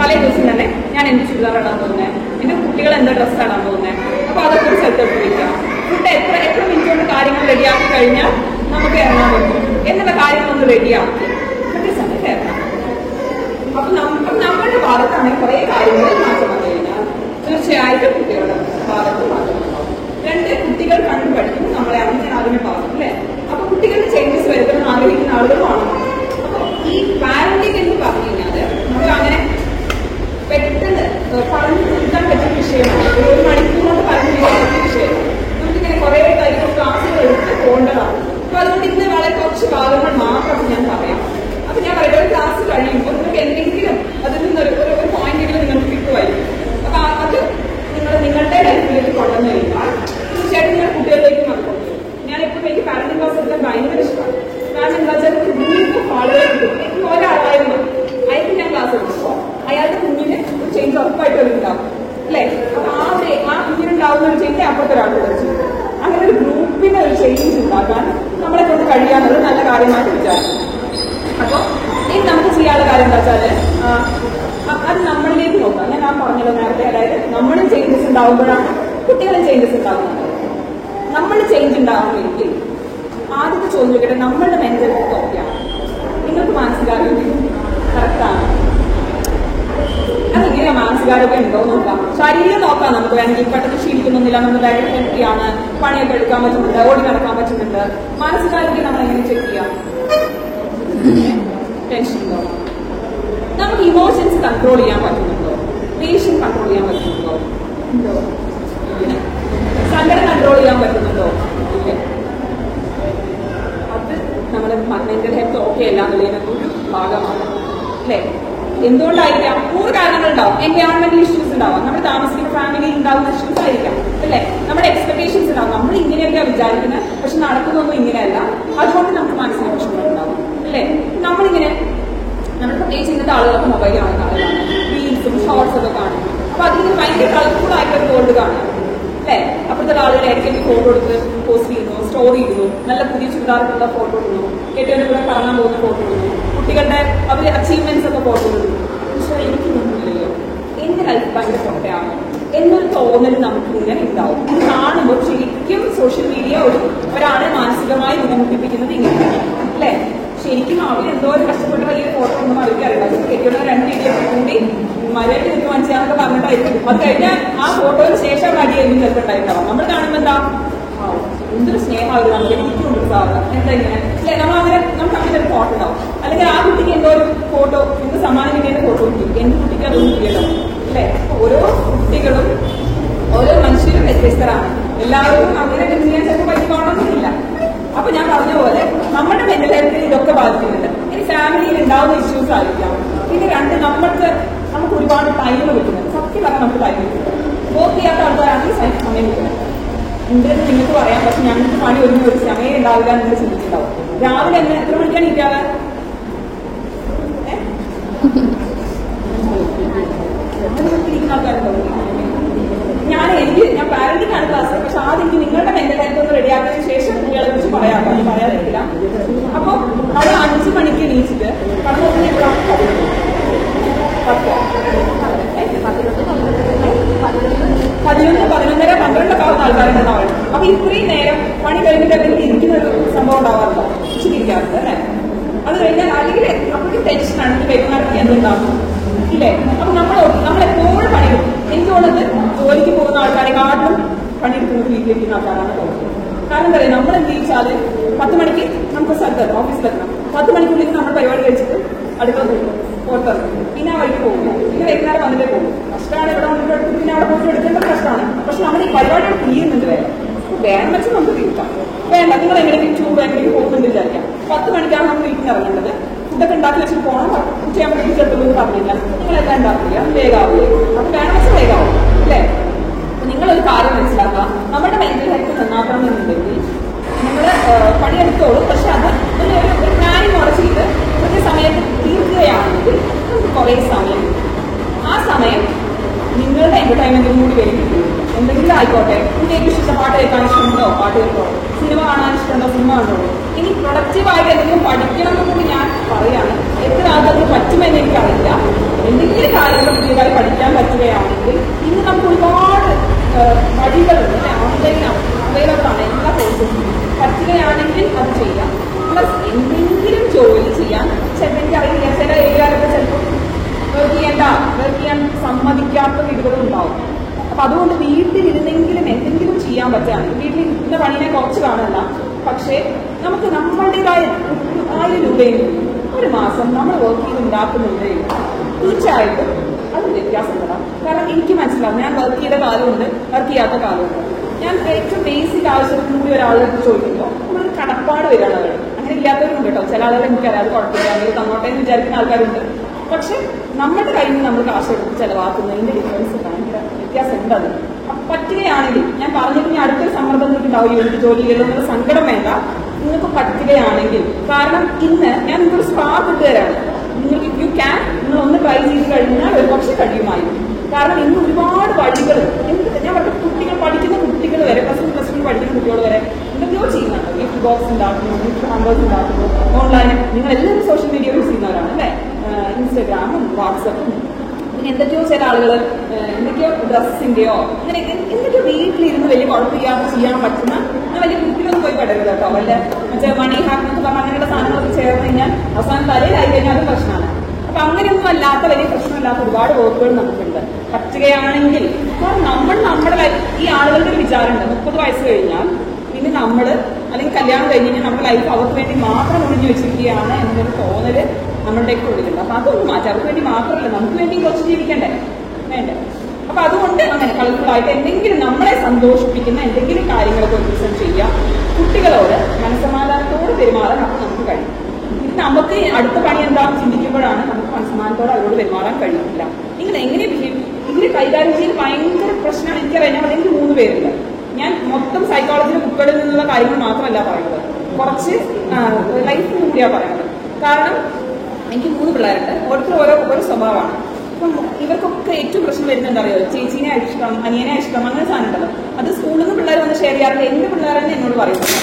തലേ ദിവസം തന്നെ ഞാൻ എന്ത് ചുരിദാർ ഇടാൻ പോകുന്നത്, എന്റെ കുട്ടികൾ എന്താ ഡ്രസ്സ് ഇടാൻ പോകുന്നത്, അപ്പൊ അതൊക്കെ ഒരു സ്ഥലത്ത് എടുത്ത് വെക്കാം. ഫുഡ് എത്ര മിനിറ്റ് കൊണ്ട് കാര്യങ്ങൾ റെഡിയാക്കി കഴിഞ്ഞാൽ നമുക്ക് ഇറങ്ങാൻ പറ്റും എന്നുള്ള കാര്യങ്ങളൊന്ന് റെഡിയാക്കി കൃത്യസമയത്ത് ഇറങ്ങാം. അപ്പൊ നമ്മളുടെ ഭാഗത്താണെങ്കിൽ കുറെ കാര്യങ്ങൾ മാറ്റം വന്നു കഴിഞ്ഞാൽ തീർച്ചയായിട്ടും കുട്ടികളുടെ ഭാഗത്ത് മാറ്റം ഉണ്ടാവും. 2 കുട്ടികൾ കണ്ടു പഠിക്കുന്നത് നമ്മളെ ഞാൻ ആദ്യമേ പറഞ്ഞു അല്ലെ? അപ്പൊ കുട്ടികളുടെ ചേഞ്ചസ് വരുത്തണം ആഗ്രഹിക്കുന്ന ആളുകളുമാണ്. അപ്പൊ ഈ പാരന്റിംഗ് എന്ന് പറഞ്ഞു കഴിഞ്ഞാല് നമുക്ക് അങ്ങനെ പെട്ടെന്ന് പറഞ്ഞു തീർക്കാൻ പറ്റുന്ന വിഷയമാണ്. ഒരു മണിക്കൂർ കൊണ്ട് പറഞ്ഞു തീർക്കാൻ പറ്റുന്ന വിഷയമാണ്. നമുക്കിങ്ങനെ കുറെ ടൈപ്പ് ക്ലാസ്സുകൾ എടുത്ത് പോകേണ്ടതാണ്. അപ്പൊ അതുകൊണ്ട് ഇന്ന് വളരെ കുറച്ച് ഭാഗങ്ങൾ മാത്രം ഞാൻ പറയാം. അപ്പൊ ഞാൻ പറയുന്നത് ഒരു ക്ലാസ് കഴിയുമ്പോൾ നിങ്ങൾക്ക് എന്തെങ്കിലും അതിൽ നിന്നൊരു പോയിന്റുകൾ നിങ്ങൾക്ക് കിട്ടുമായിരിക്കും. അപ്പൊ അത് നിങ്ങളുടെ ലൈഫിലേക്ക് കൊണ്ടുവന്നു കഴിഞ്ഞാൽ തീർച്ചയായിട്ടും നിങ്ങൾ കുട്ടികളിലേക്ക് നടക്കും. ഞാൻ എപ്പോഴും എനിക്ക് പാരന്റിംഗ് ക്ലാസ് എടുക്കാൻ ഭയങ്കര ഇഷ്ടമാണ്. കാരണം എന്താ വെച്ചാൽ കുഞ്ഞിന്റെ ആളുകളെ കിട്ടും. എനിക്ക് ഒരാളായിരുന്നു അയാൾക്ക് ഞാൻ ക്ലാസ് എടുക്കുമ്പോൾ അയാളുടെ കുഞ്ഞിന് ഒരു ചേഞ്ച് ഉറപ്പായിട്ട് ഉണ്ടാവും അല്ലെ? അപ്പൊ ആ കുഞ്ഞിനുണ്ടാവുന്ന ഒരു ചേഞ്ച് അപ്പുറത്തെ ഒരാളുടെ ചെയ്യും. അങ്ങനെ ഒരു ഗ്രൂപ്പിന് ഒരു ചേഞ്ച് ഉണ്ടാക്കാൻ നമ്മളെ കൊണ്ട് കഴിയാന്നുള്ളത് നല്ല കാര്യമായിട്ട് വിചാരിക്കും. അപ്പൊ ഇനി നമുക്ക് ചെയ്യാനുള്ള കാര്യം എന്താ വെച്ചാല് അത് നമ്മളിലേക്ക് നോക്കാം. ഞാൻ പറഞ്ഞല്ലോ നേരത്തെ, അതായത് നമ്മളും ചേഞ്ചസ് ഉണ്ടാവുമ്പോഴാണ് കുട്ടികളും ചേഞ്ചസ് ഉണ്ടാകുന്നത്. നമ്മൾ ചേഞ്ച് ഉണ്ടാവുമെങ്കിൽ ആദ്യത്തെ ചോദ്യം ചോദിക്കട്ടെ, നമ്മളുടെ മെന്റൽ ഹെൽത്ത് ഓക്കെയാണ്? നിങ്ങൾക്ക് മാനസികാരോഗ്യം കറക്റ്റാണ്? അതെങ്ങനെയാ മാനസികാരോഗ്യം ഉണ്ടോ നോക്കാം. ശരീരം നോക്കാം നമുക്ക് വേണമെങ്കിൽ. പെട്ടെന്ന് ക്ഷീണിക്കുന്നൊന്നുമില്ല, നമ്മൾ ഡയറ്റ് ഹെൽത്തിയാണ്, പണിയൊക്കെ എടുക്കാൻ പറ്റുന്നുണ്ട്, ഓടി നടക്കാൻ പറ്റുന്നുണ്ട്. മാനസികാരോഗ്യം നമ്മൾ എങ്ങനെ ചെക്ക് ചെയ്യാം? ടെൻഷൻ ഉണ്ടോ? നമുക്ക് ഇമോഷൻസ് കൺട്രോൾ ചെയ്യാൻ പറ്റുന്നുണ്ടോ? ദേഷ്യം കൺട്രോൾ ചെയ്യാൻ പറ്റുന്നുണ്ടോ? ഉണ്ടോ? സങ്കടം കൺട്രോൾ ചെയ്യാൻ പറ്റുന്നുണ്ടോ? ഇല്ല. അത് നമ്മുടെ മെന്റൽ ഹെൽത്ത് ഓക്കെ അല്ല എന്നുള്ളതിന്റെ ഒരു ഭാഗമാണ് അല്ലെ? എന്തുകൊണ്ടായിരിക്കാം? 3 കാരണങ്ങളുണ്ടാവും. എൻവയോൺമെന്റൽ ഇഷ്യൂസ് ഉണ്ടാവാം, നമ്മൾ താമസിക്കുന്ന ഫാമിലിയിൽ ഉണ്ടാവുന്ന ഇഷ്യൂസ് ആയിരിക്കാം അല്ലെ? നമ്മുടെ എക്സ്പെക്ടേഷൻസ് ഉണ്ടാവും, നമ്മൾ ഇങ്ങനെയൊക്കെയാണ് വിചാരിക്കുന്നത്, പക്ഷെ നടക്കുന്നൊന്നും ഇങ്ങനെയല്ല. അതുകൊണ്ട് നമുക്ക് മാനസിക പ്രശ്നങ്ങൾ ഉണ്ടാവും അല്ലെ? നമ്മൾ പ്രത്യേകിച്ച് ഇന്നത്തെ ആളുകൾക്ക് മൊബൈൽ കാണുന്ന ആളുകളാണ്, റീൽസും ഷോർട്സ് ഒക്കെ കാണും. അപ്പൊ അതിന് ഭയങ്കര കളർഫുൾ ആയിട്ടൊരു വേൾഡ് കാണും അല്ലെ? അപ്പോഴത്തെ ആളുകൾ ഇടയ്ക്ക് ഫോട്ടോ എടുത്ത് പോസ്റ്റ് ചെയ്യുന്നു, സ്റ്റോറി ഇടുന്നു, നല്ല പുതിയ ചുരിദാറുള്ള ഫോട്ടോ ഇടുന്നു, ഏറ്റവും കൂടെ കറങ്ങാൻ പോകുന്ന ഫോട്ടോ ഇടുന്നു, കുട്ടികളുടെ അവരുടെ അച്ചീവ്മെന്റ്സ് ഒക്കെ ഫോട്ടോ ഇടുന്നു. പക്ഷെ എനിക്കൊന്നുമില്ലല്ലോ, എന്റെ ലൈഫ് ഭയങ്കര ഫോട്ടോയാണ് എന്നൊരു തോന്നൽ നമുക്ക് ഇങ്ങനെ ഉണ്ടാവും. ഇത് കാണുമ്പോൾ ശരിക്കും സോഷ്യൽ മീഡിയ ഒരാളെ മാനസികമായി ബുദ്ധിമുട്ടിപ്പിക്കുന്നത് ഇങ്ങനെയാണ് അല്ലെ? ശരിക്കും അവർ എന്തോ ഒരു കഷ്ടപ്പെട്ട വലിയ ഫോട്ടോ ഒന്നും അവർക്ക് അറിയില്ല. കെട്ടിയുള്ള 2 രീതിയൊക്കെ കൂടി മര്യാദ നിൽക്ക് മനസ്സിലാന്നൊക്കെ പറഞ്ഞിട്ടായിരിക്കും. അത് കഴിഞ്ഞാൽ ആ ഫോട്ടോയ്ക്ക് ശേഷം അടിയായിരിക്കും ചിലപ്പോൾ ഉണ്ടായിട്ടുണ്ടാവും. നമ്മൾ കാണുമ്പോൾ എന്താ എന്തൊരു സ്നേഹം അവർ നമ്മൾ എനിക്കുണ്ട് സാധനം എന്താ ഇങ്ങനെ അല്ലെ, നമ്മളങ്ങനെ നമുക്ക് അങ്ങനെ ഒരു ഫോട്ടോ ഉണ്ടാവും. അല്ലെങ്കിൽ ആ കുട്ടിക്ക് എന്തോ ഒരു ഫോട്ടോ എന്ത് സമ്മാനം കിട്ടിയ ഫോട്ടോ കിട്ടും, എന്റെ കുട്ടിക്ക് അതൊന്നും കിട്ടിയല്ലോ അല്ലെ. ഓരോ കുട്ടികളും ഓരോ മനുഷ്യരും വ്യത്യസ്തരാണ്. എല്ലാവർക്കും അങ്ങനെ ചെയ്യാൻ ചിലപ്പോൾ പറ്റിക്കോണമെന്നില്ല. അപ്പൊ ഞാൻ പറഞ്ഞ പോലെ നമ്മുടെ മെന്റൽ ഹെൽത്തിൽ ഇതൊക്കെ ബാധിക്കുന്നുണ്ട്. ഇനി ഫാമിലിയിൽ ഉണ്ടാവുന്ന ഇഷ്യൂസ് ആയിരിക്കാം. പിന്നെ 2 നമുക്ക് ഒരുപാട് ടൈം കിട്ടുന്നുണ്ട്. സത്യം പറഞ്ഞാൽ നമുക്ക് ടൈം കിട്ടുന്നുണ്ട്. വർക്ക് ചെയ്യാത്ത ആൾക്കാരാണെങ്കിൽ സമയം കിട്ടുന്നത് എന്തെന്ന് നിങ്ങൾക്ക് പറയാം. പക്ഷെ ഞങ്ങൾക്ക് പണി ഒരു സമയം ഉണ്ടാവില്ല എന്ന് ചിന്തിച്ചിട്ടുണ്ടാവും. രാവിലെ എത്ര മണിക്കാണ് ഇരിക്കാറ്? ഇരിക്കുന്ന ആൾക്കാരുണ്ടാവും. ഞാൻ പാരന്റിംഗ് ആണ് ക്ലാസ്. പക്ഷെ ആദ്യം എനിക്ക് നിങ്ങളുടെ മെന്റൽ ഹെൽത്ത് ഒന്ന് റെഡിയാക്കിയതിനു ശേഷം നിങ്ങളെ കുറിച്ച് പറയാം. പറയാതിരിക്കില്ല. അപ്പൊ അവിടെ 5 മണിക്ക് എണീച്ചിട്ട് കടന്നു 11, 11:30, 12 ആവുന്ന ആൾക്കാരുണ്ടാവും. അപ്പൊ ഇത്രയും നേരം പണി കഴിഞ്ഞിട്ട് ഇരിക്കുന്ന ഒരു സംഭവം ഉണ്ടാവാറുണ്ടോ? ഇരിക്കാറുണ്ട് അല്ലെ. അത് കഴിഞ്ഞാൽ അല്ലെങ്കിൽ അപ്പോഴേക്കും ടെൻഷനാണ്. വൈകുന്നേരം എന്തുണ്ടാകും ഇല്ലേ. അപ്പൊ നമ്മളെപ്പോഴും പണിയെടുക്കും. എനിക്ക് തോന്നുന്നത് ജോലിക്ക് പോകുന്ന ആൾക്കാരെക്കാട്ടിലും പണിയെടുക്കുന്നത് വീട്ടിലിരിക്കുന്ന ആൾക്കാരാണ് തോന്നുന്നത്. കാരണം എന്താ പറയുക, നമ്മൾ എന്ത് ചോദിച്ചാല് 10 മണിക്ക് നമുക്ക് സ്ഥലത്ത് ഓഫീസിലെത്തണം. 10 മണിക്കുള്ളിൽ നമ്മൾ പരിപാടി കഴിച്ചിട്ട് അടുക്കള പോകും, പുറത്തിറങ്ങും, പിന്നെ ആ വഴിക്ക് പോകും, പിന്നെ വൈകുന്നേരം വന്നിട്ടേ പോകും. കഷ്ടമാണ്. ഇവിടെ വന്നിട്ട് പിന്നെ അവിടെ പോയിട്ട് എടുക്കേണ്ടത് കഷ്ടമാണ്. പക്ഷെ നമ്മൾ ഈ പരിപാടികൾ തീരുന്നുണ്ട് വേണം വെച്ച് നമുക്ക് തീർക്കാം. വേണ്ട, നിങ്ങൾ എങ്ങനെയെങ്കിലും ചൂട് എങ്ങനെയും പോകുന്നുണ്ട് വിചാരിക്കാം. 10 മണിക്കാണ് നമ്മൾ വീട്ടിൽ ഇറങ്ങേണ്ടത്. ഫുഡൊക്കെ ഉണ്ടാക്കി വെച്ചിട്ട് പോകണം. ഉച്ചയാകുമ്പോഴേക്കും ചെറുപ്പം പറഞ്ഞില്ല നിങ്ങളെല്ലാം ഉണ്ടാക്കില്ല, വേഗാവില്ലേ. അപ്പൊ വേണം വെച്ച് വേഗാവും അല്ലേ. അപ്പൊ നിങ്ങളൊരു കാര്യം മനസ്സിലാക്കുക, നമ്മുടെ മെന്റൽ ഹെൽത്ത് നന്നാക്കണം എന്നുണ്ടെങ്കിൽ നിങ്ങൾ പണിയെടുത്തോളൂ. പക്ഷെ അത് ഒരു പ്ലാനിങ് ഉറച്ചിട്ട് സമയത്ത് തീർക്കുകയാണെങ്കിൽ നമുക്ക് കുറേ സമയം ആ സമയം നിങ്ങളുടെ എന്റർടൈൻമെന്റിനും കൂടി വേണ്ടി എന്തെങ്കിലും ആയിക്കോട്ടെ. നിങ്ങൾക്ക് ഇഷ്ടം പാട്ട് കേൾക്കാൻ ഇഷ്ടമുണ്ടോ പാട്ട് കേൾക്കോ, സിനിമ കാണാൻ ഇഷ്ടമുണ്ടോ സിനിമ കണ്ടോളൂ. ഇനി പ്രൊഡക്റ്റീവായിട്ട് എന്തെങ്കിലും പഠിക്കണം എന്ന് കൂടി ഞാൻ പറയാണ്. എത്ര ആൾക്കാർക്ക് പറ്റുമെന്ന് എനിക്കറിയില്ല. എന്തെങ്കിലും കാര്യങ്ങൾ പുതിയതായി പഠിക്കാൻ പറ്റുകയാണെങ്കിൽ ഇന്ന് നമുക്ക് ഒരുപാട് വഴികളുണ്ട് അല്ലെ. ഓൺലൈൻ അവൈലബിൾ ആണ് എല്ലാ കോഴ്സും. പറ്റുകയാണെങ്കിൽ അത് ചെയ്യാം. പ്ലസ് എന്തെങ്കിലും ജോലി ചെയ്യാൻ ചിലപ്പോൾ അറിയില്ല. ചില ഏരിയയിലൊക്കെ ചിലപ്പോൾ വർക്ക് ചെയ്യാൻ സമ്മതിക്കാത്ത വീടുകളും ഉണ്ടാവും. അപ്പൊ അതുകൊണ്ട് വീട്ടിലിരുന്നെങ്കിലും എന്തെങ്കിലും ചെയ്യാൻ പറ്റുകയാണെങ്കിൽ വീട്ടിൽ ഇന്ന പണിയെ കുറച്ച് കാണണ്ട. പക്ഷേ നമുക്ക് നമ്മളുടേതായ 1000 രൂപയെങ്കിലും ഒരു മാസം നമ്മൾ വർക്ക് ചെയ്ത് ഉണ്ടാക്കുന്നുണ്ടെങ്കിൽ തീർച്ചയായിട്ടും അത് വ്യത്യാസം വരാം. കാരണം എനിക്ക് മനസ്സിലാവും, ഞാൻ വർക്ക് ചെയ്ത കാലമുണ്ട്, വർക്ക് ചെയ്യാത്ത കാലമുണ്ട്. ഞാൻ ഏറ്റവും ബേസിക് ആവശ്യത്തിന് കൂടി ഒരാളോട് ചോദിക്കുമ്പോൾ നമ്മളൊരു കടപ്പാട് വരികയാണ് അവർ. അങ്ങനെ ഇല്ലാത്തവരുണ്ട് കേട്ടോ. ചില ആളുകൾ എനിക്കറിയാം, അത് കുഴപ്പമില്ല, അവർ തന്നോട്ടെ എന്ന് വിചാരിക്കുന്ന ആൾക്കാരുണ്ട്. പക്ഷെ നമ്മുടെ കയ്യിൽ നിന്ന് നമ്മൾ കാശ് എടുത്ത് ചെലവാക്കുന്നതിന്റെ ഡിഫറൻസ് ഭയങ്കര വ്യത്യാസം ഉണ്ട്. അത് പറ്റുകയാണെങ്കിൽ ഞാൻ പറഞ്ഞിട്ട് ഞാൻ അടുത്തൊരു സമ്മർദ്ദം ഉണ്ടാവും ഈ ജോലി ചെയ്യുന്ന സങ്കടം വേണ്ട. നിങ്ങൾക്ക് പറ്റുകയാണെങ്കിൽ, കാരണം ഇന്ന് ഞാൻ നിങ്ങൾക്കൊരു സ്പാർക്ക് ഇട്ട് തരാണ്. നിങ്ങൾക്ക് നിങ്ങൾ ഒന്ന് ട്രൈ ചെയ്ത് കഴിഞ്ഞാൽ ഒരു പക്ഷെ കഴിയുമായിരിക്കും. കാരണം ഇന്ന് ഒരുപാട് വഴികൾ ഞാൻ പറഞ്ഞ കുട്ടികൾ പഠിക്കുന്ന കുട്ടികൾ വരെ +1 +2 പഠിക്കുന്ന കുട്ടികൾ വരെ എന്തൊക്കെയോ ചെയ്യുന്നുണ്ട്. ഗിഫ്റ്റ് ബോക്സ് ഉണ്ടാക്കുന്നു, ഗിഫ്റ്റ് ഹാമ്പേഴ്സ് ഉണ്ടാക്കുന്നു, ഓൺലൈൻ. നിങ്ങൾ എല്ലാവരും സോഷ്യൽ മീഡിയ യൂസ് ചെയ്യുന്നവരാണ് അല്ലേ. ഇൻസ്റ്റഗ്രാമും വാട്സപ്പും പിന്നെ എന്തൊക്കെയോ ചില ആളുകൾ എന്തൊക്കെയോ ഡ്രസ്സിന്റെയോ അങ്ങനെ എന്തൊക്കെയോ വീട്ടിലിരുന്ന് വലിയ കുഴപ്പമില്ലാതെ ചെയ്യാൻ പറ്റുന്ന വലിയ ഗ്രൂപ്പിലൊന്നും പോയി പെടരുത് കേട്ടോ. വല്ല മറ്റേ മണി ഹാക്ക് എന്നൊക്കെ പറഞ്ഞ അങ്ങനെയുള്ള സാധനങ്ങളൊക്കെ ചേർന്ന് കഴിഞ്ഞാൽ അവസാനം തലയിലായി കഴിഞ്ഞാൽ അത് പ്രശ്നമാണ്. അപ്പൊ അങ്ങനെയൊന്നും അല്ലാത്ത വലിയ പ്രശ്നമില്ലാത്ത ഒരുപാട് വർക്കുകൾ നമുക്കുണ്ട്. പറ്റുകയാണെങ്കിൽ നമ്മുടെ ലൈഫ് ഈ ആളുകളുടെ ഒരു വിചാരമുണ്ട് 30 വയസ്സ് കഴിഞ്ഞാൽ പിന്നെ നമ്മള് അല്ലെങ്കിൽ കല്യാണം കഴിഞ്ഞാൽ നമ്മുടെ ലൈഫ് അവർക്ക് വേണ്ടി മാത്രം ഒഴിഞ്ഞു വെച്ചിരിക്കുകയാണ് എന്നൊരു തോന്നല് നമ്മളുടെയൊക്കെ ഉള്ളിലുണ്ട്. അപ്പൊ അതൊന്നും മാറ്റാം. അവർക്ക് വേണ്ടി മാത്രമല്ല, നമുക്ക് വേണ്ടി കുറച്ച് ജീവിക്കണ്ടേ വേണ്ടേ. അപ്പൊ അതുകൊണ്ട് അങ്ങനെ കളർഫുള്ളായിട്ട് എന്തെങ്കിലും നമ്മളെ സന്തോഷിപ്പിക്കുന്ന എന്തെങ്കിലും കാര്യങ്ങളൊക്കെ ഒരു ദിവസം ചെയ്യാം. കുട്ടികളോട് മനസ്സമാധാനത്തോട് പെരുമാറാൻ അപ്പൊ നമുക്ക് കഴിയും. ഇത് നമുക്ക് അടുത്ത പണി എന്താണെന്ന് ചിന്തിക്കുമ്പോഴാണ് നമുക്ക് മനസ്സമാധാനത്തോടെ അവരോട് പെരുമാറാൻ കഴിയില്ല. നിങ്ങൾ എങ്ങനെ ഇതിന് കൈകാര്യം ചെയ്ത് ഭയങ്കര പ്രശ്നമാണ്. എനിക്കറിയാം, ഞാൻ എനിക്ക് 3 പേരുണ്ട്. ഞാൻ മൊത്തം സൈക്കോളജിയുടെ ബുക്കുകളിൽ നിന്നുള്ള കാര്യങ്ങൾ മാത്രമല്ല പറയുന്നത്, കുറച്ച് ലൈഫിൽ കൂടിയാണ് പറയുന്നത്. കാരണം എനിക്ക് 3 പിള്ളേരുണ്ട്. ഓരോരുത്തർ ഓരോ സ്വഭാവമാണ്. അപ്പം ഇവർക്കൊക്കെ ഏറ്റവും പ്രശ്നം വരുന്നത് എന്താ പറയുക, ചേച്ചീനെ ഇഷ്ടം, അനിയനെ ഇഷ്ടം, അങ്ങനെ സാധനം ഉണ്ടല്ലോ. അത് സ്കൂളിൽ നിന്ന് പിള്ളേർ വന്ന് ഷെയർ ചെയ്യാറുണ്ട്. എന്റെ പിള്ളേർ തന്നെ എന്നോട് പറയുന്നത്.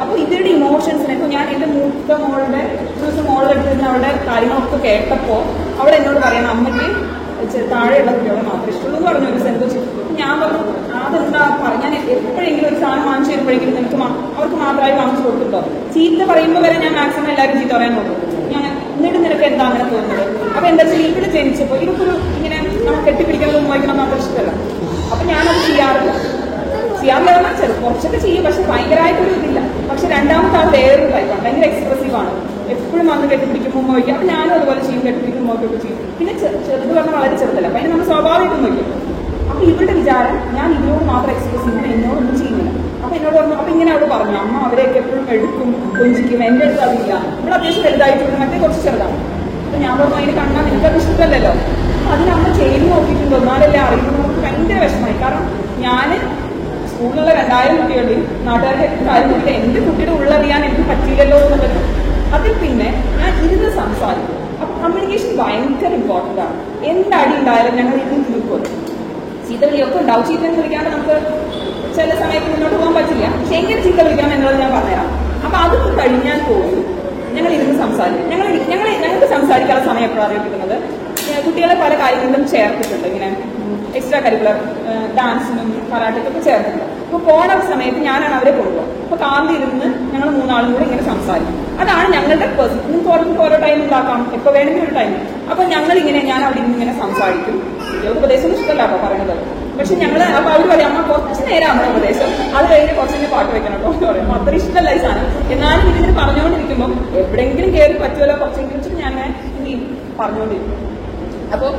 അപ്പൊ ഇവരുടെ ഇമോഷൻസിനെ ഇപ്പൊ ഞാൻ എന്റെ മൂത്ത മോളുടെ ദിവസം മോളുടെ അടുത്ത് നിന്ന് അവളുടെ കാര്യങ്ങളൊക്കെ കേട്ടപ്പോ അവൾ എന്നോട് പറയണം, അമ്മയ്ക്ക് താഴെയുള്ള കുട്ടികളെ മാത്രമേ ഇഷ്ടമുള്ളൂ എന്ന് പറഞ്ഞു ഒരു സെൻസ്. ഞാൻ പറഞ്ഞു അതെന്താ ഞാൻ എപ്പോഴെങ്കിലും ഒരു സാധനം വാങ്ങിച്ചു തരുമ്പോഴെങ്കിലും നിനക്ക് അവർക്ക് മാത്രമായി വാങ്ങിച്ചു കൊടുത്തിട്ടോ? ചീത്ത പറയുമ്പോൾ വരെ ഞാൻ മാക്സിമം എല്ലാവരും ചീത്ത പറയാൻ നോക്കും. ഞാൻ എന്നിട്ട് നിനക്ക് എന്താ അങ്ങനെ തോന്നുന്നത്? അപ്പൊ എന്താ വെച്ചാൽ ഇവിടെ ജനിച്ചപ്പോ ഇതൊരു ഇങ്ങനെ നമ്മൾ കെട്ടിപ്പിടിക്കുന്നത് വായിക്കണം മാത്രം ഇഷ്ടമല്ല. അപ്പൊ ഞാനത് ചെയ്യാറില്ല. പറഞ്ഞാൽ കുറച്ചൊക്കെ ചെയ്യും, പക്ഷെ ഭയങ്കരമായിട്ടൊരു ഇതില്ല. പക്ഷെ രണ്ടാമത്തെ ആൾ വേറൊരു ടൈപ്പാണ്, ഭയങ്കര എക്സ്പ്രസീവാണ്. എപ്പോഴും വന്ന് കെട്ടിപ്പിടിക്കുമ്പോൾ നോക്കി. അപ്പൊ ഞാനും അതുപോലെ ചെയ്യും, കെട്ടിപ്പിടിക്കുമ്പോൾ ഒക്കെ ചെയ്യും. പിന്നെ ചെറുത് പറഞ്ഞാൽ വളരെ ചെറുതല്ല, അപ്പൊ അതിന് നമ്മൾ സ്വാഭാവികം നോക്കും. അപ്പൊ ഇവരുടെ വിചാരം ഞാൻ ഇതിനോട് മാത്രം എക്സ്പ്രസീവ്, എന്നോടൊന്നും ചെയ്യുന്നില്ല. അപ്പൊ എന്നോട് പറഞ്ഞു. അപ്പൊ ഇങ്ങനെ അവള് പറഞ്ഞു, അമ്മ അവരെയൊക്കെ എപ്പോഴും എടുക്കും, കൊഞ്ചിക്കും, എന്റെ അടുത്ത് അതില്ല. ഇവിടെ അത്യാവശ്യം വലുതായിട്ടുണ്ട്, മറ്റേ കുറച്ച് ചെറുതാണ്. അപ്പൊ ഞാൻ പറഞ്ഞു അതിന് കണ്ടാൽ നിനക്കത് ഇഷ്ടമല്ലല്ലോ. അതിനമ്മ ചെയ്ത് നോക്കിയിട്ടുണ്ടോ എന്നാലല്ലേ അറിയുന്നത്. നമുക്ക് ഭയങ്കര വിഷമമായി. കാരണം ഞാൻ സ്കൂളിലുള്ള 2000 കുട്ടികളുടെയും നാട്ടുകാരുടെ കാര്യം നോക്കിയിട്ട് എന്റെ കുട്ടിയുടെ ഉള്ളറിയാൻ എനിക്ക് പറ്റിയില്ലല്ലോ എന്നുള്ളത്. അതിൽ പിന്നെ ഞാൻ ഇരുന്ന് സംസാരിക്കും. അപ്പൊ കമ്മ്യൂണിക്കേഷൻ ഭയങ്കര ഇമ്പോർട്ടന്റ് ആണ്. എന്തടി ഉണ്ടായാലും ഞങ്ങൾ ഇരുന്ന് തീർക്കും. ചീത്ത വിളിയൊക്കെ ഉണ്ടാവും. ചീത്ത വിളിക്കാണ്ട് നമുക്ക് ചില സമയത്ത് മുന്നോട്ട് പോകാൻ പറ്റില്ല. പക്ഷെ എങ്ങനെ ചീത്ത വിളിക്കണം എന്നുള്ളത് ഞാൻ പറഞ്ഞുതരാം. അപ്പൊ അതൊക്കെ കഴിഞ്ഞാൽ പോലും ഞങ്ങൾ ഇരുന്ന് സംസാരിക്കും. ഞങ്ങൾക്ക് സംസാരിക്കാനുള്ള സമയം എപ്പോഴാണ് അറിയിക്കുന്നത്? കുട്ടികളെ പല കാര്യങ്ങളിലും ചേർത്തിട്ടുണ്ട്. ഇങ്ങനെ എക്സ്ട്രാ കരിക്കുലർ ഡാൻസിനും കരാട്ടയ്ക്കൊക്കെ ചേർത്തിട്ടുണ്ട്. അപ്പൊ പോണ സമയത്ത് ഞാനാണ് അവരെ കൊണ്ടുപോകുക. അപ്പൊ കാന്തിരുന്ന് ഞങ്ങൾ 3 ആളും കൂടെ ഇങ്ങനെ സംസാരിക്കും. അതാണ് ഞങ്ങളുടെ പേഴ്സൺ. നിങ്ങൾക്ക് ഓരോ ടൈം ഉണ്ടാക്കാം, എപ്പോൾ വേണമെങ്കിൽ ഒരു ടൈം. അപ്പൊ ഞാൻ അവിടെ ഇരുന്ന് ഇങ്ങനെ സംസാരിക്കും. കുട്ടികൾക്ക് ഉപദേശം ഇഷ്ടമല്ല അപ്പൊ പറയണത്. പക്ഷെ അപ്പൊ അവർ പറയും അമ്മ കുറച്ച് നേരം നമ്മുടെ ഉപദേശം, അത് കഴിഞ്ഞ് കുറച്ചിങ്ങനെ പാട്ട് വെക്കണം കേട്ടോ എന്ന് പറയും. അത്ര ഇഷ്ടമല്ല ഈ സാധനം. എന്നാലും ഇതിങ്ങനെ പറഞ്ഞുകൊണ്ടിരിക്കുമ്പോൾ എവിടെയെങ്കിലും കയറി പറ്റുമല്ലോ കുറച്ചെങ്കിലും വെച്ചിട്ട് ഞാനിങ്ങനെ പറഞ്ഞുകൊണ്ടിരിക്കും. അപ്പോൾ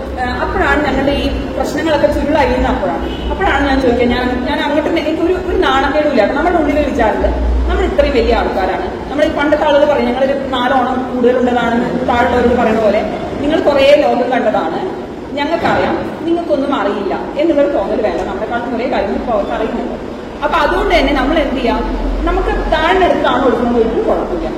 അപ്പോഴാണ് ഞങ്ങളുടെ ഈ പ്രശ്നങ്ങളൊക്കെ ചുരുളറിയുന്ന അപ്പോഴാണ് ഞാൻ ചോദിക്കുക. ഞാൻ അങ്ങോട്ട് എനിക്കൊരു നാണക്കേടുമില്ല. നമ്മുടെ ഉള്ളിൽ വിചാരില്ല നമ്മൾ ഇത്രയും വലിയ ആൾക്കാരാണ്. നമ്മൾ ഈ പണ്ടത്തെ ആളുകൾ പറയും ഞങ്ങളൊരു 4 ഓണം കൂടുതലുള്ളതാണെന്ന് താഴെയുള്ളവരോട് പറയുന്ന പോലെ നിങ്ങൾ കുറേ ലോകം കണ്ടതാണ്, ഞങ്ങൾക്കറിയാം, നിങ്ങൾക്കൊന്നും അറിയില്ല എന്നുള്ളൊരു തോന്നൽ വേണ്ട. നമ്മളെക്കാളും കുറേ കാര്യങ്ങൾ ഇപ്പോൾ അവർക്ക് അറിയുന്നുണ്ട്. അപ്പൊ അതുകൊണ്ട് തന്നെ നമ്മൾ എന്ത് ചെയ്യാം, നമുക്ക് താഴ്ന്നെടുത്താണ് കൊടുക്കുന്നത് ഒരു കുഴപ്പമില്ല.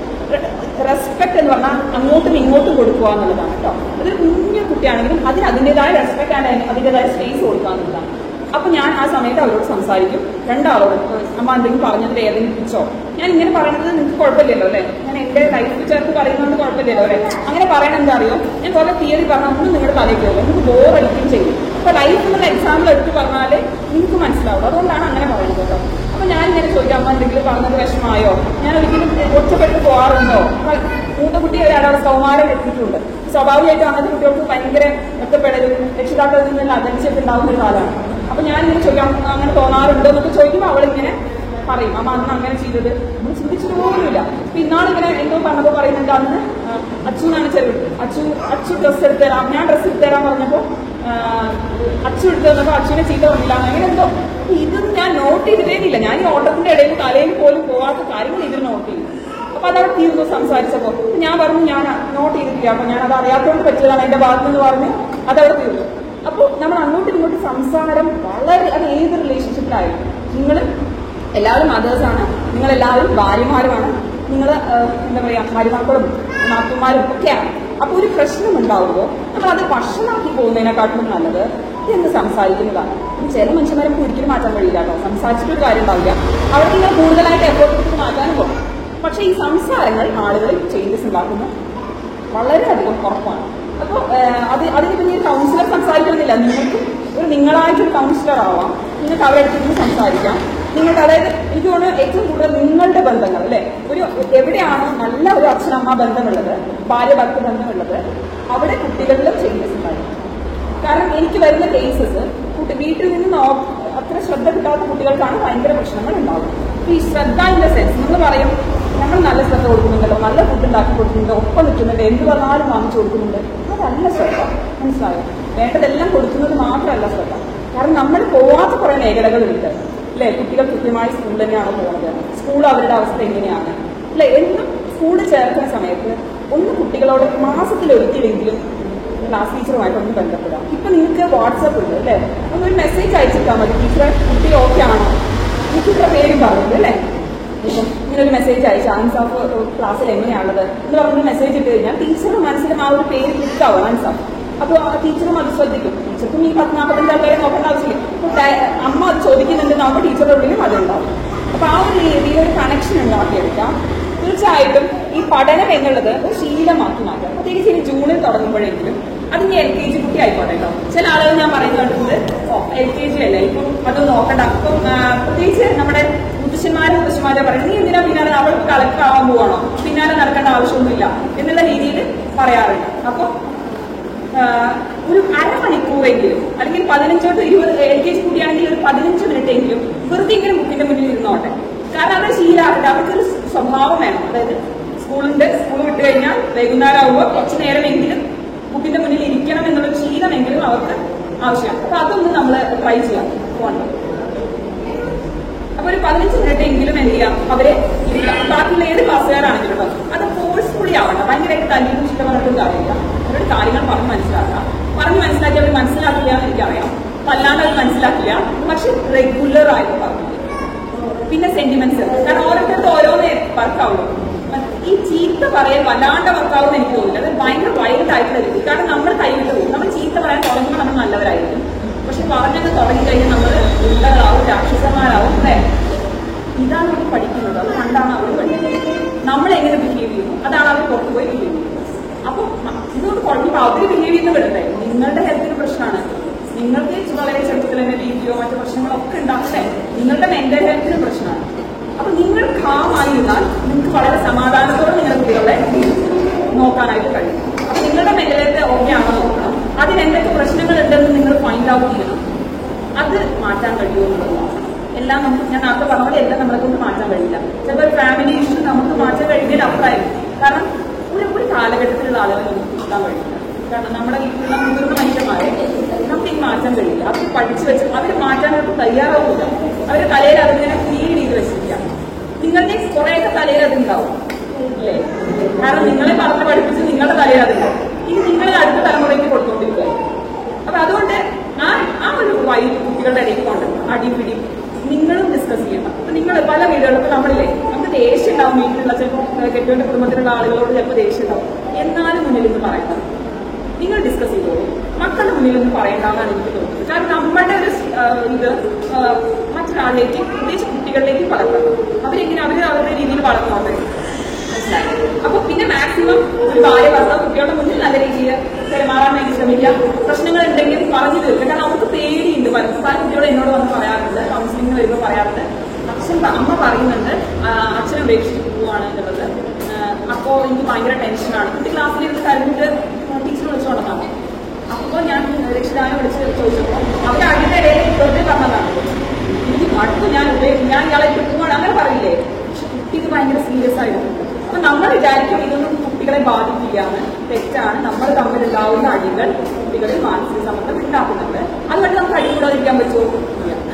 റെസ്പെക്ട് എന്ന് പറഞ്ഞാൽ അങ്ങോട്ടും ഇങ്ങോട്ടും കൊടുക്കുക എന്നുള്ളതാണ് കേട്ടോ. അതൊരു കുഞ്ഞു കുട്ടിയാണെങ്കിലും അതിന് അതിൻ്റെതായ റെസ്പെക്ട് ആൻഡ് അതിൻ്റെതായ സ്പേസ് കൊടുക്കുക എന്നുള്ളതാണ്. അപ്പൊ ഞാൻ ആ സമയത്ത് അവരോട് സംസാരിക്കും. 2 ആളോട് അമ്മ എന്തെങ്കിലും പറഞ്ഞതിൽ ഏതെങ്കിലും പിച്ചോ ഞാൻ ഇങ്ങനെ പറയുന്നത് നിങ്ങൾക്ക് കുഴപ്പമില്ലല്ലോ അല്ലെ, ഞാൻ എന്റെ ലൈഫ് ചേർത്ത് പറയുന്നത് കുഴപ്പമില്ലല്ലോ അല്ലെ. അങ്ങനെ പറയണ എന്താ അറിയോ, ഞാൻ കുറെ തിയറി പറഞ്ഞാൽ ഒന്നും നിങ്ങളുടെ തലയ്ക്ക് പോകും, നിങ്ങൾക്ക് ബോറടിക്കുകയും ചെയ്യും. അപ്പൊ ലൈഫ് എന്നുള്ള എക്സാമ്പിൾ എടുത്ത് പറഞ്ഞാൽ നിങ്ങൾക്ക് മനസ്സിലാവും. അതുകൊണ്ടാണ് അങ്ങനെ പറയുന്നത് കേട്ടോ. അപ്പൊ ഞാൻ ഇങ്ങനെ ചോദിക്കാം അമ്മ എന്തെങ്കിലും പറഞ്ഞത് വിഷമമായോ, ഞാൻ ഒരിക്കലും ഒറ്റപ്പെട്ട് പോകാറുണ്ടോ? മൂത്ത കുട്ടി ഒരാളെ കൗമാരം എത്തിയിട്ടുണ്ട്. സ്വാഭാവികമായിട്ടും അങ്ങനത്തെ കുട്ടികൾക്ക് ഭയങ്കര ഒറ്റപ്പെടലും രക്ഷിതാക്കളിൽ നിന്നെല്ലാം അകൽച്ചയൊക്കെ ഉണ്ടാവുന്ന ഒരു കാലമാണ്. അപ്പൊ ഞാൻ ഇങ്ങനെ ചോദിക്കാം അങ്ങനെ തോന്നാറുണ്ടോ എന്നൊക്കെ ചോദിക്കുമ്പോൾ അവളിങ്ങനെ പറയും അമ്മ അന്ന് അങ്ങനെ ചെയ്തത് നമ്മൾ ചിന്തിച്ചിട്ട് പോലുമില്ല. അപ്പൊ ഇന്നാളിങ്ങനെ എന്തോ പറഞ്ഞപ്പോ പറയുന്നുണ്ട് അന്ന് അച്ഛനാണ് ചെറുത് അച്ചു ഡ്രസ്സ് എടുത്ത് തരാം, ഞാൻ ഡ്രസ്സ് എടുത്ത് തരാൻ പറഞ്ഞപ്പോ അച്ചു എടുത്ത് തന്നപ്പോ അച്ഛനെ ചീത്ത പറഞ്ഞില്ല അങ്ങനെ എന്തോ. ഇതൊന്നും ഞാൻ നോട്ട് ചെയ്തിട്ടേയില്ല. ഞാൻ ഈ ഓട്ടത്തിന്റെ ഇടയിൽ തലയിൽ പോലും പോകാത്ത കാര്യങ്ങൾ ഇതിൽ നോട്ട് ചെയ്തു. അപ്പൊ അതവിടെ തീർന്നു സംസാരിച്ചപ്പോ ഞാൻ പറഞ്ഞു ഞാൻ നോട്ട് ചെയ്തിട്ടില്ല, അപ്പൊ ഞാൻ അത് അറിയാത്തോണ്ട് പറ്റിയതാണ് എന്റെ ഭാഗത്തെന്ന് പറഞ്ഞ് അതവിടെ തീർന്നു. അപ്പോൾ നമ്മൾ അങ്ങോട്ടും ഇങ്ങോട്ടും സംസാരം വളരെ, അത് ഏത് റിലേഷൻഷിപ്പിലായാലും നിങ്ങൾ എല്ലാവരും മദേഴ്സാണ്, നിങ്ങളെല്ലാവരും ഭാര്യമാരുമാണ്, നിങ്ങൾ എന്താ പറയാ ഭാര്യമാർക്കും നാത്തുമാരും ഒക്കെയാണ്. അപ്പൊ ഒരു പ്രശ്നം ഉണ്ടാവുമ്പോൾ നമ്മൾ അത് ഭക്ഷണമാക്കി പോകുന്നതിനെക്കാട്ടിലും നല്ലത് എന്ത് സംസാരിക്കുന്നതാണ്. ചില മനുഷ്യന്മാരെ നമുക്ക് ഒരിക്കലും മാറ്റാൻ കഴിയില്ല കേട്ടോ, സംസാരിച്ചിട്ടൊരു കാര്യം ഉണ്ടാവില്ല. അവിടെ നിങ്ങൾ കൂടുതലായിട്ട് എഫോർട്ട് എടുത്ത് മാറ്റാനും പോകും. പക്ഷെ ഈ സംസാരങ്ങൾ ആളുകളിൽ ചേഞ്ചസ് ഉണ്ടാക്കുന്ന വളരെയധികം കുറവാണ്. അപ്പോൾ അതിന് പിന്നെ ഒരു കൗൺസിലർ സംസാരിക്കണമെന്നില്ല, നിങ്ങൾക്ക് നിങ്ങളായിട്ടൊരു കൗൺസിലർ ആവാം. നിങ്ങൾക്ക് അവരുടെ അടുത്ത് സംസാരിക്കാം. നിങ്ങൾക്ക് അതായത് എനിക്ക് തോന്നുന്നു ഏറ്റവും കൂടുതൽ നിങ്ങളുടെ ബന്ധങ്ങൾ അല്ലെ, എവിടെയാണോ നല്ല ഒരു അച്ഛനമ്മ ബന്ധമുള്ളത്, ഭാര്യ ഭർത്തൃ ബന്ധമുള്ളത്, അവിടെ കുട്ടികളിലും ചേഞ്ചസ് ഉണ്ടായിരിക്കും. കാരണം എനിക്ക് വരുന്ന കേസസ് വീട്ടിൽ നിന്ന് അത്ര ശ്രദ്ധ കിട്ടാത്ത കുട്ടികൾക്കാണ് ഭയങ്കര പ്രശ്നങ്ങൾ ഉണ്ടാവും. ഈ ശ്രദ്ധ ഇൻ ദ സെൻസ് നമ്മൾ പറയും നമ്മൾ നല്ല ശ്രദ്ധ കൊടുക്കുന്നുണ്ടല്ലോ, നല്ല ഫുഡ് ഉണ്ടാക്കി കൊടുക്കുന്നുണ്ട്, ഒപ്പം നിൽക്കുന്നുണ്ട്, എന്ത് പറഞ്ഞാലും വാങ്ങിച്ചു കൊടുക്കുന്നുണ്ട്, അതല്ല ശ്രദ്ധ. മനസ്സിലായോ? വേണ്ടതെല്ലാം കൊടുക്കുന്നത് മാത്രമല്ല ശ്രദ്ധ. കാരണം നമ്മൾ പോവാത്ത കുറെ മേഖലകളുണ്ട് അല്ലെ. കുട്ടികൾ കൃത്യമായി സ്കൂളിൽ തന്നെയാണ് പോകുന്നത്, സ്കൂൾ അവരുടെ അവസ്ഥ എങ്ങനെയാണ് അല്ലെ. എന്നും സ്കൂളിൽ ചേർക്കുന്ന സമയത്ത് ഒന്ന് കുട്ടികളോട് മാസത്തിലൊരിക്കലെങ്കിലും ക്ലാസ് ടീച്ചറുമായിട്ടൊന്ന് ബന്ധപ്പെടാം. ഇപ്പൊ നിങ്ങൾക്ക് വാട്സപ്പ് ഉണ്ട് അല്ലെ, ഒന്നൊരു മെസ്സേജ് അയച്ചിട്ടാൽ മതി, ടീച്ചറെ കുട്ടി ഓക്കെ ആണോ, ടീച്ചറുടെ പേരും പറയുന്നത് അല്ലെ. ഇപ്പം ഇങ്ങനൊരു മെസ്സേജ് അയച്ചു ആൻസാഫ് ക്ലാസ്സിൽ എങ്ങനെയാണുള്ളത് എന്ന് പറഞ്ഞൊരു മെസ്സേജ് ഇട്ട് കഴിഞ്ഞാൽ ടീച്ചറുടെ മനസ്സിലും ആ ഒരു പേര് ക്ലിക്കാവും ആൻസാഫ്. അപ്പോൾ ആ ടീച്ചറും അത് ശ്രദ്ധിക്കും. ടീച്ചർക്കും ഈ 40-45 ആൾക്കാരെ നോക്കേണ്ട ആവശ്യമില്ല. അപ്പൊ അമ്മ അത് ചോദിക്കുന്നുണ്ടെന്ന് ആവുമ്പോൾ ടീച്ചറുടെ ഉള്ളിലും അതുണ്ടാവും. അപ്പൊ ആ ഒരു രീതിയിൽ ഒരു കണക്ഷൻ ഉണ്ടാക്കിയെടുക്കാം. തീർച്ചയായിട്ടും ഈ പഠനം എന്നുള്ളത് ഒരു ശീലമാക്കി മാറ്റാം. പ്രത്യേകിച്ച് ഇനി ജൂണിൽ തുടങ്ങുമ്പോഴെങ്കിലും അതിന് LKG കുട്ടി ആയിക്കോട്ടെ കേട്ടോ. ചില ആളുകൾ ഞാൻ പറയുന്നത് കണ്ടിട്ടുണ്ട്, LKG അല്ലേ ഇപ്പം അതൊന്നും നോക്കണ്ട. അപ്പം പ്രത്യേകിച്ച് നമ്മുടെ മുത്തശ്ശന്മാരോ പറയും, നീ എന്തിനാ പിന്നാലെ അവൾക്ക് കളക്ടർ ആവാൻ പോവാണോ, പിന്നാലെ നടക്കേണ്ട ആവശ്യമൊന്നുമില്ല എന്നുള്ള രീതിയിൽ പറയാറുണ്ട്. അപ്പൊ ഒരു അരമണിക്കൂറെങ്കിലും അല്ലെങ്കിൽ 15 to 20 LKG കുട്ടിയാണെങ്കിൽ ഒരു 15 മിനിറ്റ് എങ്കിലും വെറുതെ ഇങ്ങനെ ബുക്കിന്റെ മുന്നിൽ ഇരുന്നോട്ടെ. കാരണം അത് ശീലമാകട്ടെ. അവർക്കൊരു സ്വഭാവം വേണം. അതായത് സ്കൂൾ വിട്ട് കഴിഞ്ഞാൽ വൈകുന്നേരം ആകുമ്പോൾ കുറച്ചു നേരമെങ്കിലും ബുക്കിന്റെ മുന്നിൽ ഇരിക്കണം എന്നുള്ളൊരു ശീലമെങ്കിലും അവർക്ക് ആവശ്യമാണ്. അപ്പൊ അതൊന്ന് നമ്മൾ ട്രൈ ചെയ്യാം ഫോണിൽ. അപ്പൊ ഒരു 15 മിനിറ്റ് എങ്കിലും എന്ത് ചെയ്യാം, അവരെ ഇരിക്കാം. ബാക്കിയുള്ള ഏത് ക്ലാസ്സുകാരാണെങ്കിലും കേട്ടോ, അത് ഫോഴ്സ്ഫുള്ളി ആവണ്ട. ഭയങ്കരമായിട്ട് തല്ലിയും ഇഷ്ടപ്പെട്ടിട്ടും കാര്യമില്ല. അവരുടെ കാര്യങ്ങൾ പറഞ്ഞ് മനസ്സിലാക്കി അവർ മനസ്സിലാക്കില്ല എന്ന് എനിക്കറിയാം. അല്ലാണ്ട് അത് മനസ്സിലാക്കില്ല. പക്ഷെ റെഗുലർ ആയിട്ട് പറഞ്ഞു. പിന്നെ സെന്റിമെന്റ്സ്, കാരണം ഓരോരുത്തർക്ക് ഓരോന്നേ വർക്കാവുള്ളൂ. ഈ ചീത്ത പറയാൻ വല്ലാണ്ട് വർക്കാവുമെന്ന് എനിക്ക് തോന്നില്ല. അത് ഭയങ്കര വൈൽഡ് ആയിട്ടുള്ള രീതി. കാരണം നമ്മൾ കൈവിട്ട് പോകും. നമ്മൾ ചീത്ത പറയാൻ തുടങ്ങുമ്പോൾ നമ്മൾ നല്ലവരായിരിക്കും. പക്ഷെ പറഞ്ഞൊക്കെ തുടങ്ങിക്കഴിഞ്ഞാൽ നമ്മൾ ഗുണ്ടകളാവും, രാക്ഷസന്മാരാവും. അല്ലേ? ഇതാണ് അവർ പഠിക്കുന്നത്. അത് കണ്ടാണ് അവർ പഠിക്കുന്നത്. നമ്മളെങ്ങനെ ബിഹേവ് ചെയ്യുന്നു അതാണ് അവർ പുറത്തുപോയി ബിഹേവ് ചെയ്യുന്നത്. അപ്പൊ ഇതുകൊണ്ട് കുഴപ്പമില്ല. അവർ ബിഹേവ് ചെയ്യുന്ന വിടട്ടെ. നിങ്ങളുടെ ഹെൽത്തിന് പ്രശ്നമാണ്. നിങ്ങൾക്ക് വളരെ ചെറുപ്പത്തിൽ തന്നെ രീതിയോ മറ്റു പ്രശ്നങ്ങളൊക്കെ ഉണ്ടാകട്ടെ. നിങ്ങളുടെ മെന്റൽ ഹെൽത്തിന് പ്രശ്നമാണ്. അപ്പൊ നിങ്ങൾ കാമായിരുന്നാൽ നിങ്ങൾക്ക് വളരെ സമാധാനത്തോടെ നിങ്ങളുടെ കുട്ടികളെ നോക്കാനായിട്ട് കഴിയും. അപ്പൊ നിങ്ങളുടെ മെന്റൽ ഹെൽത്ത് ഓക്കെ ആണോ നോക്കണം. അതിനെന്തൊക്കെ പ്രശ്നങ്ങൾ ഉണ്ടെന്ന് നിങ്ങൾ ഫൈൻഡ് ഔട്ട് ചെയ്യണം. അത് മാറ്റാൻ കഴിയുമോ എന്നുള്ളത് നോക്കണം. എല്ലാം നമുക്ക്, ഞാൻ നേരത്തെ പറഞ്ഞ പോലെ എല്ലാം നമ്മളെ കൊണ്ട് മാറ്റാൻ കഴിയില്ല. ചിലപ്പോൾ ഒരു ഫാമിലി ഇഷ്യൂ നമുക്ക് മാറ്റാൻ കഴിയുന്നതിൽ അഭിപ്രായം. കാരണം ഒരു കാലഘട്ടത്തിലുള്ള ആളുകൾ നമുക്ക് കിട്ടാൻ കഴിയില്ല. കാരണം നമ്മുടെ വീട്ടിലുള്ള മുതിർന്ന മനുഷ്യന്മാരെ നമുക്ക് ഈ മാറ്റാൻ കഴിയില്ല. അവർ പഠിച്ചു വെച്ച് അവർ മാറ്റാനായിട്ട് തയ്യാറാവില്ല. അവരുടെ തലയിൽ അതിങ്ങനെ ഫീൽ ചെയ്ത് വെച്ചിരിക്കാം. നിങ്ങളുടെ കുറേയൊക്കെ തലയിൽ അതുണ്ടാവും അല്ലേ? കാരണം നിങ്ങളെ പറഞ്ഞ് പഠിപ്പിച്ച് നിങ്ങളുടെ തലയിൽ അതുണ്ടാവും. ഇനി നിങ്ങളെ അടുത്ത തലമുറയ്ക്ക് കൊടുത്തോണ്ടിരിക്കുക. അപ്പൊ അതുകൊണ്ട് ആ ഒരു വൈകി കുട്ടികളുടെ ഇടയ്ക്ക് കൊണ്ടുവരണം. അടിപിടി നിങ്ങളും ഡിസ്കസ് ചെയ്യണം. അപ്പൊ നിങ്ങൾ പല വീടുകളിലും നമ്മളില്ലേ, നമുക്ക് ദേഷ്യം ഉണ്ടാവും. വീട്ടിലുള്ള ചിലപ്പോൾ കെട്ടുവിന്റെ കുടുംബത്തിലുള്ള ആളുകളോട് ചിലപ്പോൾ ദേഷ്യം ഉണ്ടാവും. എന്നാലും മുന്നിൽ നിന്ന് പറയണം. നിങ്ങൾ ഡിസ്കസ് ചെയ്തോളൂ. മക്കളുടെ മുന്നിൽ നിന്ന് പറയേണ്ടതാണ് എനിക്ക് തോന്നുന്നത്. കാരണം നമ്മുടെ ഒരു ഇത് മറ്റൊരാളിലേക്ക്, പ്രത്യേകിച്ച് കുട്ടികളിലേക്ക് വളർത്തണം. അവരെങ്ങനെ അവരുടെ രീതിയിൽ വളർന്നോട്ടെ. മനസ്സിലായി? അപ്പൊ പിന്നെ മാക്സിമം ഒരു ഭാര്യ ഭർത്താവ് കുട്ടികളുടെ മുന്നിൽ നല്ല രീതിയിൽ പെരുമാറാൻ വേണ്ടി ശ്രമിക്കാം. പ്രശ്നങ്ങൾ ഉണ്ടെങ്കിൽ പറഞ്ഞു തീർക്കുക. കാരണം അവർക്ക് പേടിയുണ്ട്. പല കുട്ടികൾ എന്നോട് വന്ന് പറയാറുണ്ട്, കൗൺസിലിംഗ് വരുമ്പോൾ പറയാറുണ്ട്, അമ്മ പറയുന്നുണ്ട് അച്ഛനെ ഉപേക്ഷിച്ച് പോവാണ് എന്നുള്ളത്. അപ്പോൾ എനിക്ക് ഭയങ്കര ടെൻഷനാണ്. കുട്ടി ക്ലാസ്സിലിരുന്ന് കരഞ്ഞിട്ട് ടീച്ചർ വിളിച്ചോണ്ടാണ്. അപ്പോൾ ഞാൻ രക്ഷിതാവിനെ വിളിച്ച് ചോദിച്ചപ്പോൾ അവർ അതിന്റെ ഇടയിൽ വെറുതെ പറഞ്ഞതാണ്, എനിക്ക് അടുത്ത് ഞാൻ ഇയാളെ പോവാണ് അങ്ങനെ പറയില്ലേ. പക്ഷെ കുട്ടിക്ക് ഭയങ്കര സീരിയസ് ആയിരുന്നു. അപ്പൊ നമ്മൾ വിചാരിക്കും ഇതൊന്നും കുട്ടികളെ ബാധിക്കില്ലാന്ന്. തെറ്റാണ്. നമ്മൾ തമ്മിലുണ്ടാവുന്ന അടികൾ കുട്ടികളിൽ മാനസിക സമ്മർദ്ദം ഉണ്ടാക്കുന്നുണ്ട്. അതുകൊണ്ട് നമുക്ക് അടി കൂടാതിരിക്കാൻ പറ്റുമോ?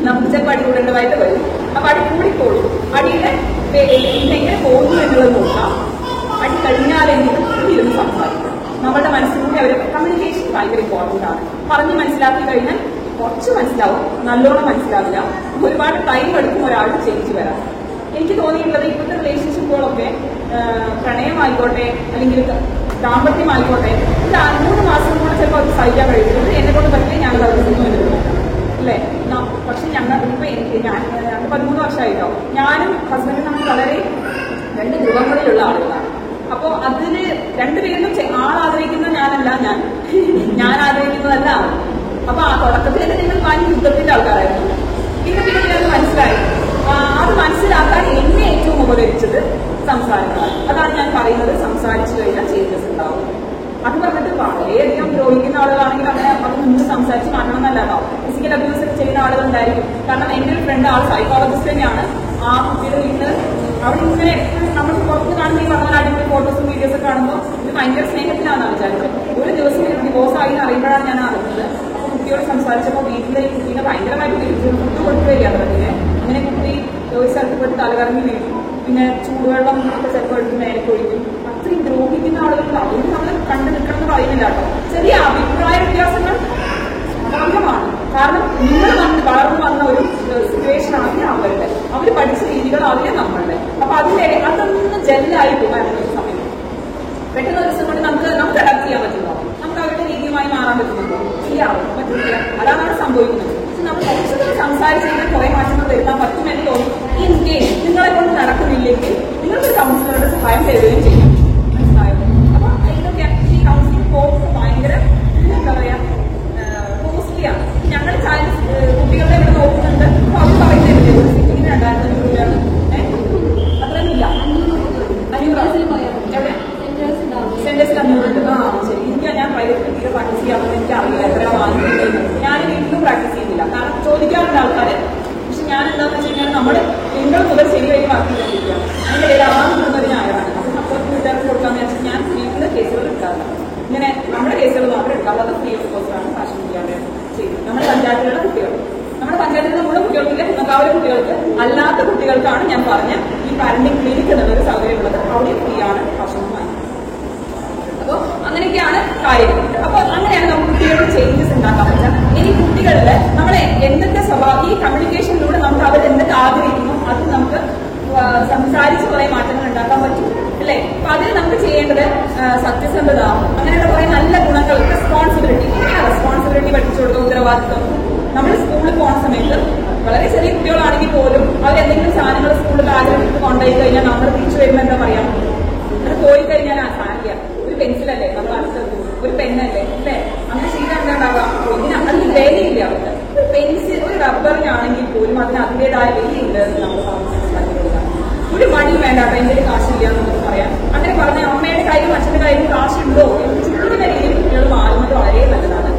നമുക്ക് ചിലപ്പോൾ അടി കൂടേണ്ടതായിട്ട് വരും. അപ്പൊ അടി കൂടിക്കോളും. അടിയുടെ എങ്ങനെ പോകുന്നു എന്നുള്ളത് നോക്കാം. അടി കഴിഞ്ഞാലെങ്കിലും ഇരുന്ന് സംസാരിക്കാം. നമ്മളുടെ മനസ്സിലൂടെ അവർ കമ്മ്യൂണിക്കേഷൻ ഭയങ്കര ഇമ്പോർട്ടന്റ് ആണ്. പറഞ്ഞ് മനസ്സിലാക്കി കഴിഞ്ഞാൽ കുറച്ച് മനസ്സിലാവും, നല്ലോണം മനസ്സിലാവില്ല. ഒരുപാട് ടൈം എടുക്കും ഒരാൾക്ക് ചേഞ്ച് വരാൻ. എനിക്ക് തോന്നിയിട്ടുള്ളത് ഇപ്പോഴത്തെ റിലേഷൻഷിപ്പുകളൊക്കെ പ്രണയമായിക്കോട്ടെ അല്ലെങ്കിൽ ദാമ്പത്യമായിക്കോട്ടെ ഒരു 3 മാസം കൂടെ ചിലപ്പോൾ അത് സഹിക്കാൻ കഴിയുന്നത് എന്നെ കൊണ്ട് പറ്റില്ല. ഞാൻ അല്ലേ? പക്ഷെ ഞങ്ങൾ ഇപ്പൊ ഞാൻ 13 വർഷമായിട്ടോ. ഞാനും ഹസ്ബൻഡും നമ്മൾ വളരെ 2 ധ്രുവങ്ങളിലുള്ള ആളുകളാണ്. അപ്പോ അതില് രണ്ടുപേരും ആളാഗ്രഹിക്കുന്ന ഞാനല്ല, ഞാൻ ആഗ്രഹിക്കുന്നതല്ല. അപ്പൊ ആ തുടക്കത്തിൽ തന്നെ നിങ്ങൾ ഭയങ്കര യുദ്ധത്തിന്റെ ആൾക്കാരായിരുന്നു. പിന്നെ അത് മനസ്സിലായി. അത് മനസ്സിലാക്കാൻ എന്നെ ഏറ്റവും ഉപകരിച്ചത് സംസാരങ്ങളാണ്. അതാണ് ഞാൻ പറയുന്നത്. സംസാരിച്ചു കഴിഞ്ഞാൽ ചേഞ്ചസ് ഉണ്ടാവും. അത് പറഞ്ഞിട്ട് വളരെയധികം ദ്രോഹിക്കുന്ന ആളുകളാണെങ്കിൽ അങ്ങനെ അത് നിന്ന് സംസാരിച്ച് മാറ്റണം എന്നല്ലാട്ടോ. ഫിസിക്കൽ അബ്യൂസ് ചെയ്യുന്ന ആളുകളുണ്ടായിരിക്കും. കാരണം എന്റെ ഒരു ഫ്രണ്ട് ആൾ സൈക്കോളജിസ്റ്റ് തന്നെയാണ്. ആ കുട്ടിയുടെ വീട്ടിൽ അവിടെ ഇങ്ങനെ നമ്മൾ പുറത്ത് കാണുന്ന ഈ പറഞ്ഞ അടിപൊളി ഫോട്ടോസും വീഡിയോസും കാണുമ്പോൾ ഇത് ഭയങ്കര സ്നേഹത്തിലാണെന്നാണ് വിചാരിച്ചത്. ഒരു ദിവസം ഡിവോഴ്സ് ആയി എന്ന് അറിയുമ്പോഴാണ് ഞാൻ അറിഞ്ഞത്. അപ്പൊ കുട്ടിയോട് സംസാരിച്ചപ്പോൾ വീട്ടിലെ ഈ കുട്ടീനെ ഭയങ്കരമായിട്ട് തിരിച്ചു ഫുഡ് കൊടുത്തു വരികയാണ് പറഞ്ഞത്. അങ്ങനെ കുട്ടി ഒരു സ്ഥലത്ത് പോയിട്ട് തലകറങ്ങി വീഴും. പിന്നെ ചൂടുവെള്ളം ഒക്കെ ചിലപ്പോൾ എടുത്ത് നേരെ ഒഴിക്കും. അത്രയും ദ്രോഹിക്കുന്ന ആളുകൾ അവരും നമ്മൾ കണ്ടു നിൽക്കണം എന്ന് പറയുന്നില്ല കേട്ടോ. ചെറിയ അഭിപ്രായ വ്യത്യാസങ്ങൾ സ്വാഭാവികമാണ്. കാരണം നിങ്ങൾ വളർന്നു വന്ന ഒരു സിറ്റുവേഷൻ ആദ്യം അവരുടെ, അവർ പഠിച്ച രീതികൾ ആദ്യം നമ്മളുടെ. അപ്പൊ അതൊന്ന് ജെല്ലായി പോകാനുള്ള ഒരു സമയം. പെട്ടെന്ന് ഒരു ദിവസം കൊണ്ട് നമുക്ക് അഡാപ്റ്റ് ചെയ്യാൻ പറ്റുമോ? നമുക്ക് അവരുടെ രീതിയുമായി മാറാൻ പറ്റുന്നുണ്ടോ? ചെയ്യാവും, പറ്റില്ല. അതാണ് അവിടെ സംഭവിക്കുന്നത്. പക്ഷെ നമ്മൾ കുറച്ചൊക്കെ സംസാരിച്ച് കഴിഞ്ഞാൽ കുറെ മാറ്റങ്ങൾ വരുത്താൻ പറ്റുമെന്ന് തോന്നി. ഇൻ കേസ് നിങ്ങളെ കൊണ്ട് നടക്കുന്നില്ലെങ്കിൽ നിങ്ങൾക്ക് കൗൺസിലറുടെ സഹായം തരുകയും ചെയ്യും. മനസ്സിലായോ? അപ്പൊ ഇതൊക്കെ ഈ കൗൺസിലിംഗ് കോഴ്സ് ഭയങ്കര കാര്യങ്ങൾ. അപ്പൊ അങ്ങനെയാണ് നമുക്ക് കുട്ടികൾക്ക് ചേഞ്ചസ് ഉണ്ടാക്കാൻ പറ്റുക. ഇനി കുട്ടികളിൽ നമ്മളെ എന്തൊക്കെ സ്വഭാവം ഈ കമ്മ്യൂണിക്കേഷനിലൂടെ നമുക്ക് അവർ എന്തൊക്കെ ആഗ്രഹിക്കുന്നു അത് നമുക്ക് സംസാരിച്ച് കുറെ മാറ്റങ്ങൾ ഉണ്ടാക്കാൻ പറ്റും അല്ലെ. അപ്പൊ അതിന് നമുക്ക് ചെയ്യേണ്ടത് സത്യസന്ധത, അങ്ങനെയുള്ള കുറെ നല്ല ഗുണങ്ങൾ, റെസ്പോൺസിബിലിറ്റി പഠിപ്പിച്ചു കൊടുക്കുക, ഉത്തരവാദിത്വം. നമ്മൾ സ്കൂളിൽ പോകുന്ന സമയത്ത് വളരെ ചെറിയ കുട്ടികളാണെങ്കിൽ പോലും അവരെന്തെങ്കിലും സാധനങ്ങൾ സ്കൂളിൽ ബാഗിൽ എടുത്ത് കൊണ്ടുപോയി കഴിഞ്ഞാൽ നമ്മൾ തിരിച്ചു വരുമ്പോൾ എന്താ പറയാ, അത് പോയി കഴിഞ്ഞാൽ ആ സാരിയ ഒരു പെൻസിലല്ലേ നമ്മൾ അടുത്തത്, ഒരു പെന്നല്ലേ അല്ലേ, അങ്ങനെ ശീലം ഉണ്ടാകാം. അതിന് വിലയില്ല അവർക്ക്. ഒരു പെൻസിൽ ഒരു റബ്ബറിനാണെങ്കിൽ പോലും അതിന് അതിൻ്റെതായ വിലയുണ്ട് എന്ന് നമ്മൾ മനസ്സിലാക്കി കൊടുക്കാം. ഒരു മടിയും വേണ്ട, എന്റെ കാശില്ല എന്ന് നമുക്ക് പറയാം. അങ്ങനെ പറഞ്ഞ അമ്മയുടെ കയ്യിലും അച്ഛന്റെ കയ്യിലും കാശുണ്ടോ എന്ന് ചിന്തിക്കുന്ന രീതിയിൽ കുട്ടികൾ മാറുന്നത് വളരെ നല്ലതാണ്.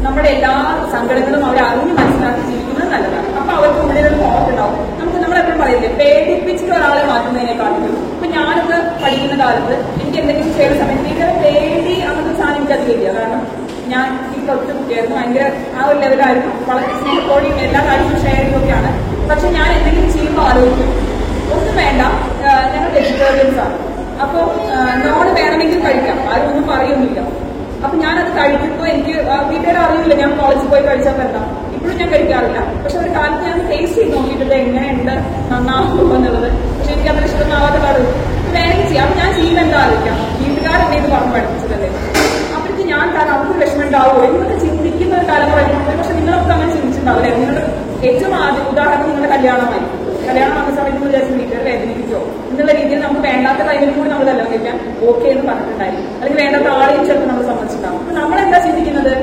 നമ്മുടെ എല്ലാ സങ്കടങ്ങളും അവരെ അറിഞ്ഞ് മനസ്സിലാക്കി ജീവിക്കുന്നത് നല്ലതാണ്. അപ്പൊ അവർക്ക് ഉള്ളിൽ ഒരു തോട്ട് ഉണ്ടാവും. നമുക്ക് നമ്മളെപ്പോഴും പറയില്ലേ, പേടിപ്പിച്ചിട്ട് ഒരാളെ മാറ്റുന്നതിനെക്കാട്ടിലും. ഇപ്പൊ ഞാനൊക്കെ പഠിക്കുന്ന കാലത്ത് എനിക്ക് എന്തെങ്കിലും ചെയ്യുന്ന സമയത്ത് എനിക്ക് പേടി അങ്ങനത്തെ സാധനം എനിക്കതിലില്ല. കാരണം ഞാൻ ഈ ഒറ്റ കുട്ടിയായിരുന്നു, ഭയങ്കര ആ ഒരു ലെവലായിരുന്നു, വളരെ സ്നേഹത്തോടെയും എല്ലാ കാര്യങ്ങളും ഷെയർ ചെയ്തൊക്കെയാണ്. പക്ഷെ ഞാൻ എന്തെങ്കിലും ചെയ്യുമ്പോൾ ആലോചിക്കും, ഒന്നും വേണ്ട, ഞങ്ങൾ വെജിറ്റേറിയൻസ് ആണ്, അപ്പൊ നോൺ വേണമെങ്കിൽ കഴിക്കാം, ആരും ഒന്നും പറയുന്നില്ല. അപ്പൊ ഞാനത് കഴിക്കുമ്പോൾ എനിക്ക് വീട്ടുകാർ അറിയില്ല ഞാൻ കോളേജിൽ പോയി കഴിച്ചാൽ പറ്റാം. ഇപ്പോഴും ഞാൻ കഴിക്കാറില്ല. പക്ഷെ ഒരു കാലത്ത് ഞാൻ ടേസ്റ്റ് ചെയ്ത് നോക്കിയിട്ടുണ്ട് എങ്ങനെയുണ്ട്, നന്നാകുമോ എന്നുള്ളത്. പക്ഷെ എനിക്ക് അത്ര ഇഷ്ടമാവാത്ത കാര്യം വേണമെങ്കിൽ ചെയ്യാം. അപ്പൊ ഞാൻ ചെയ്യുന്നത് എന്താ അറിയിക്കാം, വീട്ടുകാരെന്നെ ഇത് പറഞ്ഞു പഠിപ്പിച്ചതല്ലേ. അപ്പോഴേക്ക് ഞാൻ കാരണം അവർക്ക് വിഷമം ഉണ്ടാവുമോ എന്നൊക്കെ ചിന്തിക്കുന്ന ഒരു കാലം പറയുന്നത്. പക്ഷെ നിങ്ങളൊക്കെ അങ്ങനെ ചിന്തിച്ചിട്ടുണ്ടാവില്ലേ. നിങ്ങളുടെ ഏറ്റവും ആദ്യം ഉദാഹരണം നിങ്ങളുടെ കല്യാണമായിരിക്കും. കല്യാണം വന്ന സമയത്ത് വിചാരിച്ചു വീട്ടുകാർ വേദനിപ്പിച്ചോ എന്നുള്ള രീതിയിൽ നമുക്ക് വേണ്ടാത്ത ടൈമിൽ കൂടി നമ്മൾ കല്യാണം കഴിക്കാൻ ഓക്കെ എന്ന് പറഞ്ഞിട്ടുണ്ടായിരിക്കും. അല്ലെങ്കിൽ വേണ്ടാത്ത ആളെയും ചിലപ്പോൾ നമ്മൾ സമ്മതിച്ചിട്ടുണ്ടാവും. അപ്പൊ നമ്മളെന്താ ചിന്തിക്കുന്നത്,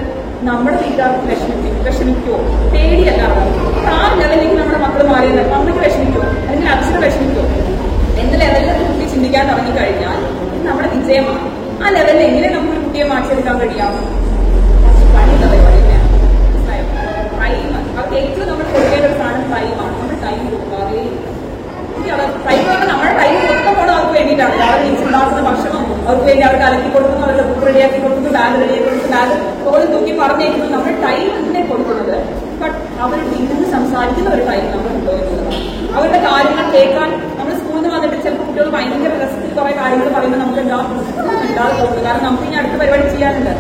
നമ്മുടെ വീട്ടുകാർക്ക് വിഷമിക്കുമോ, പേടിയല്ല. അപ്പൊ ആ ലെവലിലേക്ക് നമ്മുടെ മക്കൾ മാറിയത് അമ്മയ്ക്ക് വിഷമിക്കുമോ അല്ലെങ്കിൽ അച്ഛന് വിഷമിക്കുമോ എന്ന ലെവലിൽ കുട്ടി ചിന്തിക്കാൻ തുടങ്ങിക്കഴിഞ്ഞാൽ നമ്മുടെ വിജയമാണ്. ആ ലെവലിൽ എങ്ങനെ നമുക്കൊരു കുട്ടിയെ മാറ്റിയെടുക്കാൻ കഴിയാം, പണിയുള്ള പരിപാടിയാണ്. ടൈം അവർക്ക് ഏറ്റവും നമ്മൾ കൊടുക്കേണ്ട ഒരു സാധനം ടൈമാണ്. നമ്മൾ ടൈം കൊടുക്കാതെ ടൈം പറഞ്ഞാൽ നമ്മുടെ ടൈം മൊത്തം പോകണം അവർക്ക് വേണ്ടിയിട്ടാണ്. അവർ ഉണ്ടാക്കുന്ന ഭക്ഷണം അവർക്ക് വേണ്ടി അവർക്ക് അലക്കി കൊടുക്കുന്നു, അവരുടെ ബുക്ക് റെഡിയാക്കി കൊടുക്കുന്നു, ബാഗ് റെഡിയാക്കി കൊടുക്കുന്നു, ബാഗ് തോളിൽ തൂക്കി പറഞ്ഞേക്കുന്നു. നമ്മൾ ടൈം തന്നെ കൊടുക്കുന്നത്. ബട്ട് അവർ ഇരുന്ന് സംസാരിക്കുന്ന ഒരു ടൈം നമ്മൾ കൊണ്ടുപോകുന്നത്, അവരുടെ കാര്യങ്ങൾ കേൾക്കാൻ. നമ്മൾ സ്കൂളിൽ നിന്ന് വന്നിട്ട് ചിലപ്പോൾ കുട്ടികൾ ഭയങ്കര രസത്തിൽ കുറെ കാര്യങ്ങൾ പറയുമ്പോൾ നമുക്ക് ഉണ്ടാതെ പോകുന്നത്. കാരണം നമുക്ക് ഇനി അടുത്ത പരിപാടി ചെയ്യാനുണ്ട്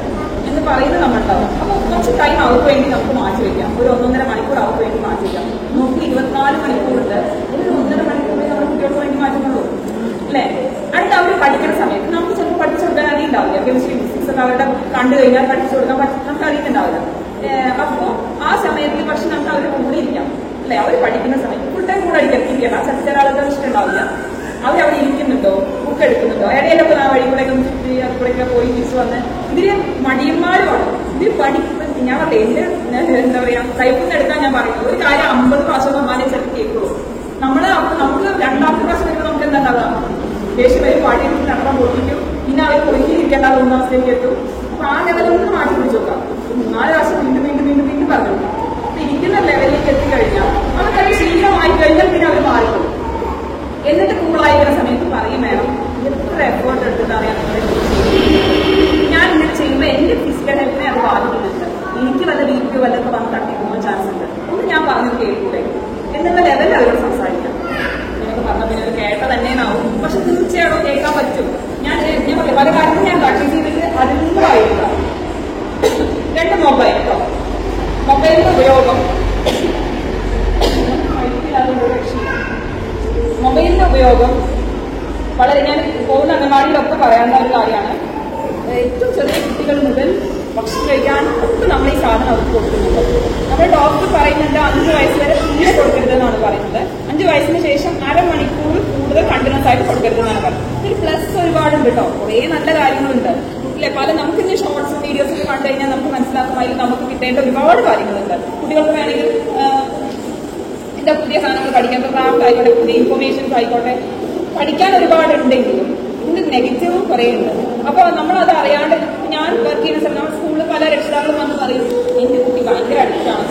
എന്ന് പറയുന്നത് നമ്മളുണ്ടാവും. അപ്പൊ കുറച്ച് ടൈം അവർക്ക് വേണ്ടി നമുക്ക് മാറ്റി വയ്ക്കാം. ഒരു 1.5 മണിക്കൂർ അവർക്ക് വേണ്ടി മാറ്റി വയ്ക്കാം. നമുക്ക് 24 മണിക്കൂറുണ്ട്, ഒരു 1.5 മണിക്കൂറേ നമ്മുടെ കുട്ടികൾക്ക് വേണ്ടി മാറ്റുന്നുള്ളൂ അല്ലെ. അടുത്ത അവർ പഠിക്കുന്ന സമയത്ത് നമുക്ക് ചിലപ്പോൾ പഠിച്ചു കൊടുക്കാൻ അറിയുണ്ടാവില്ല. കെമിസ്ട്രി ഫിസിക്സ് ഒക്കെ അവരുടെ കണ്ടു കഴിഞ്ഞാൽ പഠിച്ചു കൊടുക്കാൻ നമുക്ക് അറിയുന്നുണ്ടാവില്ല. അപ്പോ ആ സമയത്ത് പക്ഷെ നമുക്ക് അവരുടെ കൂടെ ഇരിക്കാം അല്ലെ. അവർ പഠിക്കുന്ന സമയത്ത് ഫുൾ ടൈം കൂടെ ഇരിക്കണം. ചില ആളുകൾ ഇഷ്ടമുണ്ടാവില്ല. അവരവിടെ ഇരിക്കുന്നുണ്ടോ, ബുക്ക് എടുക്കുന്നുണ്ടോ, ഇടയിലൊക്കെ ആ വഴി കൂടെ ചുറ്റി അതുകൂടെയൊക്കെ പോയി തിരിച്ചു വന്ന് ഇതിന് മടിയന്മാരുമാണ്. ഇത് പഠിക്കുന്ന ഞാൻ പറയേ എന്റെ എന്താ പറയാ ടൈപ്പിൽ എടുക്കാൻ ഞാൻ പറയുന്നത് ഒരു കാര്യം 50 പ്രാവശ്യം നമ്മളെ ചിലപ്പോൾ കേൾക്കുള്ളൂ. നമുക്ക് 2ാമത്തെ പ്രാവശ്യം വരുമ്പോൾ നമുക്ക് എന്താ ഉണ്ടാകാം, ദേഷ്യം വരും, പാടിയിൽ നടക്കാൻ പൊട്ടിക്കും, പിന്നെ അവർ പൊളിഞ്ഞിരിക്കേണ്ട തോന്നുന്ന അവസ്ഥയിലേക്ക് എത്തും. അപ്പൊ ആ ലെവലൊന്നും മാറ്റി പിടിച്ചു നോക്കാം. 4 പ്രാവശ്യം വീണ്ടും വീണ്ടും വീണ്ടും വീണ്ടും പറഞ്ഞു കൊടുക്കാം. അപ്പൊ ഇരിക്കുന്ന ലെവലിലേക്ക് എത്തിക്കഴിഞ്ഞാൽ അവർക്കത് ശീലമായി കഴിഞ്ഞാൽ പിന്നെ അവർ മാറിപ്പോകും. എന്നിട്ട് കൂളായിരിക്കുന്ന സമയത്ത് പറയും വേണം എത്ര എഫേർട്ട് എടുത്തിട്ട് അറിയാൻ ഞാൻ ഇങ്ങനെ ചെയ്യുമ്പോൾ എന്റെ ഫിസിക്കൽ ഹെൽത്തിനെ അത് ബാധിക്കുന്നുണ്ട്, എനിക്ക് വല്ല വീട്ടിൽ വല്ലൊക്കെ വന്ന് തട്ടിപ്പോകാൻ ചാൻസ് ഉണ്ട് ഒന്ന് ഞാൻ പറഞ്ഞു കേൾക്കൂടെ എന്നുള്ള ലെവലിൽ അവരോട് സംസാരിക്കാം. നിങ്ങൾക്ക് പറഞ്ഞ പിന്നെ അത് കേട്ട തന്നെയാവും, പക്ഷെ തീർച്ചയായിട്ടും കേൾക്കാൻ പറ്റും. ഞാൻ പറയാം പല കാര്യങ്ങളും ഞാൻ പ്രാക്ടീസ് ചെയ്തിട്ട് അതിൽ നിന്ന് വായിക്കുക. 2 മൊബൈൽ കേട്ടോ, മൊബൈലിന്റെ ഉപയോഗം മൊബൈലിന്റെ ഉപയോഗം വളരെ ഞാൻ പോകുന്ന അംഗൻവാടിയിലൊക്കെ പറയാവുന്ന ഒരു കാര്യമാണ്. ഏറ്റവും ചെറിയ കുട്ടികൾ മുതൽ ഭക്ഷണം കഴിക്കാൻ ഒക്കെ നമ്മൾ ഈ സാധനം അവർക്ക് കൊടുക്കുന്നുണ്ട്. നമ്മുടെ ഡോക്ടർ പറയുന്നുണ്ട് 5 വയസ്സ് വരെ തീരെ കൊടുക്കരുതെന്നാണ് പറയുന്നത്. 5 വയസ്സിന് ശേഷം അരമണിക്കൂർ കൂടുതൽ കണ്ടിന്യൂസ് ആയിട്ട് കൊടുക്കരുതെന്നാണ് പറയുന്നത്. ഇതിൽ പ്ലസ് ഒരുപാടുണ്ട് കേട്ടോ, കുറേ നല്ല കാര്യങ്ങളുണ്ട് അല്ലെ. പല നമുക്ക് ഇനി ഷോർട്സ് വീഡിയോസ് ഒക്കെ കണ്ടു കഴിഞ്ഞാൽ നമുക്ക് മനസ്സിലാക്കും അതിൽ നമുക്ക് കിട്ടേണ്ട ഒരുപാട് കാര്യങ്ങളുണ്ട്. കുട്ടികൾക്ക് വേണമെങ്കിൽ എന്താ പുതിയ സാധനങ്ങൾ പഠിക്കാൻ, ക്രാഫ്റ്റ് ആയിക്കോട്ടെ, പുതിയ ഇൻഫർമേഷൻസ് ആയിക്കോട്ടെ, പഠിക്കാൻ ഒരുപാടുണ്ടെങ്കിലും ഇതിന്റെ നെഗറ്റീവും കുറേ ഉണ്ട്. അപ്പൊ നമ്മളത് അറിയാണ്ട് ഞാൻ വർക്ക് ചെയ്യുന്ന സമയത്ത് നമ്മുടെ സ്കൂളിൽ പല രക്ഷിതാക്കളും വന്ന് പറയും എന്റെ കുട്ടി ഭയങ്കര അടുത്താണ്,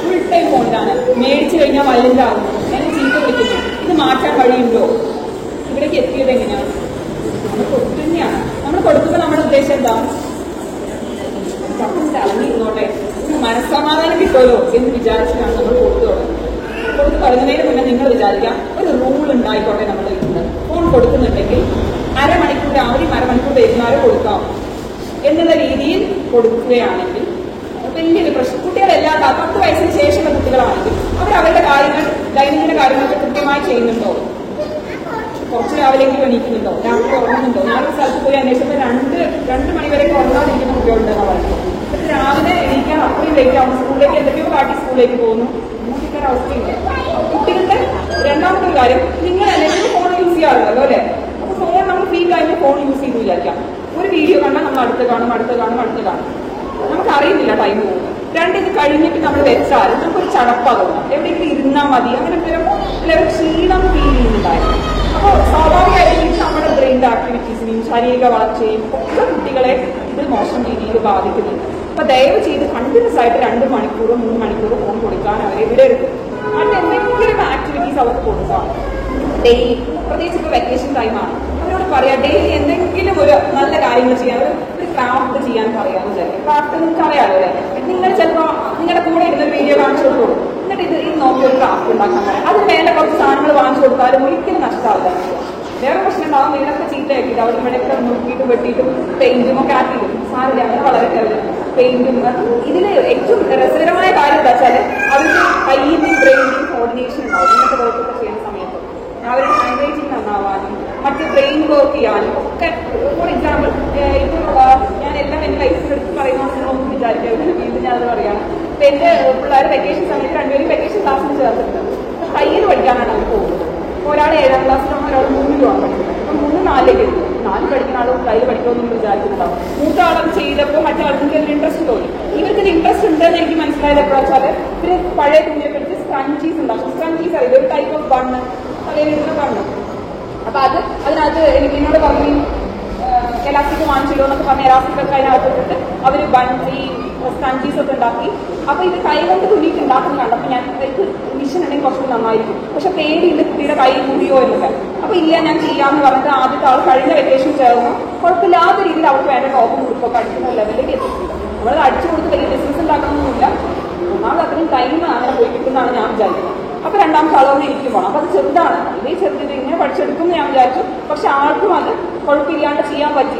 ഫുൾ ടൈം ഫോണിലാണ്, മേടിച്ചു കഴിഞ്ഞാൽ വലുതാകുന്നു, എന്നെ ചീത്ത വിളിക്കുന്നു, ഇത് മാറ്റാൻ വഴിയുണ്ടോ, ഇവിടേക്ക് എത്തിയത് എങ്ങനെയാണ്? നമ്മൾ കൊടുക്കുന്നതാണ്. നമ്മൾ കൊടുക്കുമ്പോൾ നമ്മുടെ ഉദ്ദേശം എന്താ, ചപ്പന്റെ അളഞ്ഞിരുന്നോട്ടെ, മനസ്സമാധാനം കിട്ടുമല്ലോ എന്ന് വിചാരിച്ചിട്ടാണ് നമ്മൾ കൊടുത്തു തുടങ്ങുന്നത്. കൊടുത്ത് തുടങ്ങുന്നതിന് മുന്നേ നിങ്ങൾ വിചാരിക്കാം ഒരു റൂൾ ഉണ്ടായിക്കോട്ടെ. നമ്മൾ ഫോൺ കൊടുക്കുന്നുണ്ടെങ്കിൽ അരമണിക്കൂർ രാവിലെയും അരമണിക്കൂർ വൈകുന്നേരം കൊടുക്കാം എന്നുള്ള രീതിയിൽ കൊടുക്കുകയാണെങ്കിൽ വലിയൊരു പ്രശ്നം. കുട്ടികളെല്ലാം 10 വയസ്സിന് ശേഷമുള്ള കുട്ടികളാണെങ്കിൽ അവരുടെ കാര്യങ്ങൾ ദൈനംദിന കാര്യങ്ങളൊക്കെ കൃത്യമായി ചെയ്യുന്നുണ്ടോ? കുറച്ച് രാവിലേക്ക് എണീക്കുന്നുണ്ടോ? രാത്രി ഉറങ്ങുന്നുണ്ടോ? ഞാനൊരു സ്ഥലത്ത് പോയി അന്വേഷിച്ചപ്പോൾ 2 മണിവരെ ഉറങ്ങാതിരിക്കുന്ന കുട്ടികളുണ്ടെന്ന് പറയുന്നത്. എന്നിട്ട് രാവിലെ എണീക്കാൻ അത്രയും ലേറ്റ് ആവുമ്പോൾ സ്കൂളിലേക്ക് എന്തൊക്കെയോ കാട്ടി സ്കൂളിലേക്ക് പോകുന്നു. നോക്കിക്കാൻ അവസ്ഥയില്ല. കുട്ടികളുടെ രണ്ടാമത്തെ ഒരു കാര്യം, നിങ്ങൾ അല്ലെങ്കിൽ ഫോൺ യൂസ് ചെയ്യാറുണ്ടല്ലോ അല്ലെ? അപ്പൊ ഫോൺ നമ്മൾ ഫ്രീ ടൈമിൽ ഫോൺ യൂസ് ചെയ്ത് വിചാരിക്കാം. ഒരു വീഡിയോ കണ്ടാൽ നമ്മൾ അടുത്ത് കാണും. നമുക്ക് അറിയുന്നില്ല ടൈം പോകുന്നത്. ഇത് കഴിഞ്ഞിട്ട് നമ്മൾ വെച്ചാൽ നമുക്കൊരു ചടപ്പാകും. എവിടെയെങ്കിലും ഇരുന്നാൽ മതി. അങ്ങനെ ഒരു ക്ഷീണം ഫീൽ ചെയ്യുന്നുണ്ടായിരുന്നു. അപ്പോൾ സ്വാഭാവികമായിട്ടും നമ്മുടെ ബ്രെയിൻ്റെ ആക്ടിവിറ്റീസിനെയും ശാരീരിക വളർച്ചയും ഒക്കെ കുട്ടികളെ ഇത് മോശം രീതിയിൽ ബാധിക്കുന്നുണ്ട്. അപ്പൊ ദയവ് ചെയ്ത് കണ്ടിന്യൂസ് ആയിട്ട് 2 മണിക്കൂർ 3 മണിക്കൂർ ഫോൺ കൊടുക്കാൻ അവരെ വിടരുത്. മറ്റെന്തെങ്കിലും ആക്ടിവിറ്റീസ് അവർക്ക് കൊടുക്കാം ഡെയിലി. പ്രത്യേകിച്ച് ഇപ്പോൾ വെക്കേഷൻ ടൈമാണ്. അവരോട് പറയാം ഡെയിലി എന്തെങ്കിലും ഒരു നല്ല കാര്യങ്ങൾ ചെയ്യാൻ, ഒരു ക്രാഫ്റ്റ് ചെയ്യാൻ പറയാമെന്ന് വിചാരിക്കും. ക്രാഫ്റ്റ് നിങ്ങൾക്ക് അറിയാമല്ലോ അല്ലേ? നിങ്ങൾ ചിലപ്പോൾ നിങ്ങളുടെ കൂടെ ഇരുന്നൊരു വീഡിയോ കാണിച്ചു കൊടുക്കും. എന്നിട്ട് ഇത് നോക്കി ഒരു ക്രാഫ്റ്റ് ഉണ്ടാക്കാൻ പറയാം. അതിന് വേണ്ട കുറച്ച് സാധനങ്ങൾ വാങ്ങിച്ചു കൊടുത്താലും ഒരിക്കലും നഷ്ടമാവില്ല. വേറെ പ്രശ്നം ഉണ്ടാവും. വീടൊക്കെ ചീത്തയാക്കിയിട്ട് അവിടെ ഇവിടെയൊക്കെ നോക്കിയിട്ടും വെട്ടിയിട്ടും പെയിന്റും ഒക്കെ ആക്കിയിട്ടും സാറില്ല. അങ്ങനെ വളരെ പെയിന്റും. ഇതിന് ഏറ്റവും രസകരമായ കാര്യം എന്താ വെച്ചാൽ അവർക്ക് കയ്യിന്റെയും ബ്രെയിനിന്റെയും കോർഡിനേഷൻ ഉണ്ടാവും. ഇങ്ങനത്തെ വർക്കൊക്കെ ചെയ്യുന്ന സമയത്ത് അവരുടെ ഹാൻഡ് റൈറ്റിംഗ് നന്നാവാനും മറ്റ് ബ്രെയിൻ വർക്ക് ചെയ്യാനും ഒക്കെ. ഫോർ എക്സാമ്പിൾ, ഇപ്പോൾ ഞാൻ എല്ലാം എൻ്റെ ലൈഫിലെടുത്ത് പറയുന്നതെന്ന് നിങ്ങളൊന്നും വിചാരിക്കരുത്. വീണ്ടും ഞാനത് പറയാണ്. ഇപ്പം എൻ്റെ പിള്ളേർ വെക്കേഷൻ സമയത്ത് 2 പേരും വെക്കേഷൻ ക്ലാസ്സിൽ ചേർത്തിട്ടുണ്ട്. തയ്യൽ പഠിക്കാനാണ് അവർ പോകുന്നത്. ഒരാൾ 7ാം ക്ലാസ്സിലാണ്, ഒരാൾ 3-ലുമാണ് പഠിക്കുന്നത്. അപ്പം 3, 4ലേക്ക് എത്തും. 4 പഠിക്കുന്ന ആളും തയ്യൽ പഠിക്കുമെന്ന് വിചാരിക്കുന്നുണ്ടാവും. മൂത്ത ആളും ചെയ്തപ്പോൾ മറ്റാൾക്ക് ഒരു ഇൻട്രസ്റ്റ് തോന്നി. ഇവർക്കൊരു ഇൻട്രസ്റ്റ് ഉണ്ടെന്ന് എനിക്ക് മനസ്സിലായത് എപ്പോഴാണ് വെച്ചാൽ ഇവര് പഴയ തുണിയൊക്കെ എടുത്ത് സ്ക്രഞ്ചീസ് ഉണ്ടാക്കും. സ്ക്രഞ്ചീസ് അറിയില്ല, ഒരു ടൈപ്പ് ഓഫ് ബണ്ണ്, തലയിൽ ബണ്ണ്. അപ്പൊ അതിനകത്ത് എന്നോട് പറഞ്ഞു എലാസ്റ്റിക് വാങ്ങിച്ചില്ലോ എന്നൊക്കെ പറഞ്ഞ് എലാസ്റ്റിക് ഒക്കെ അതിനകത്തിട്ട് അവര് ഈ സ്കഞ്ചീസ് ഒക്കെ ഉണ്ടാക്കി. അപ്പൊ ഇത് കൈ കൊണ്ട് തുണിയിട്ട് ഉണ്ടാക്കുന്ന കണ്ടപ്പോൾ ഞാൻ ഇത് മിഷൻ ഉണ്ടെങ്കിൽ കുറച്ചുകൂടി നന്നായിരിക്കും. പക്ഷെ പേടിയുണ്ട് കുട്ടിയുടെ കൈ മുറിയോ എന്നൊക്കെ. അപ്പൊ ഇല്ല ഞാൻ ചെയ്യാമെന്ന് പറഞ്ഞിട്ട് ആദ്യത്തെ ആൾ കഴിഞ്ഞ വെക്കേഷൻ ചേർന്നു. കുഴപ്പമില്ലാത്ത രീതിയിൽ അവർക്ക് വേണ്ട ടോപ്പും ഉടുപ്പൊക്കെ അടിക്കുന്ന ലെവലിലേക്ക് എത്തിയിട്ടുണ്ട്. നമ്മളത് അടിച്ചു കൊടുത്ത് വലിയ ബിസിനസ് ഉണ്ടാക്കണമെന്നില്ല. ഒന്നാമത് അത്രയും ടൈം അങ്ങനെ പോയി കിട്ടുന്നതാണ് ഞാൻ വിചാരിക്കുന്നത്. അപ്പൊ 2ാമത്തെ ആളോട് എനിക്ക് പോകണം. അപ്പൊ അത് ചെറുതാണ്, ഇതേ ചെറുതിന് ഇങ്ങനെ പഠിച്ചെടുക്കും ഞാൻ വിചാരിച്ചു. പക്ഷെ ആർക്കും അത് കുഴപ്പമില്ലാണ്ട് ചെയ്യാൻ പറ്റി.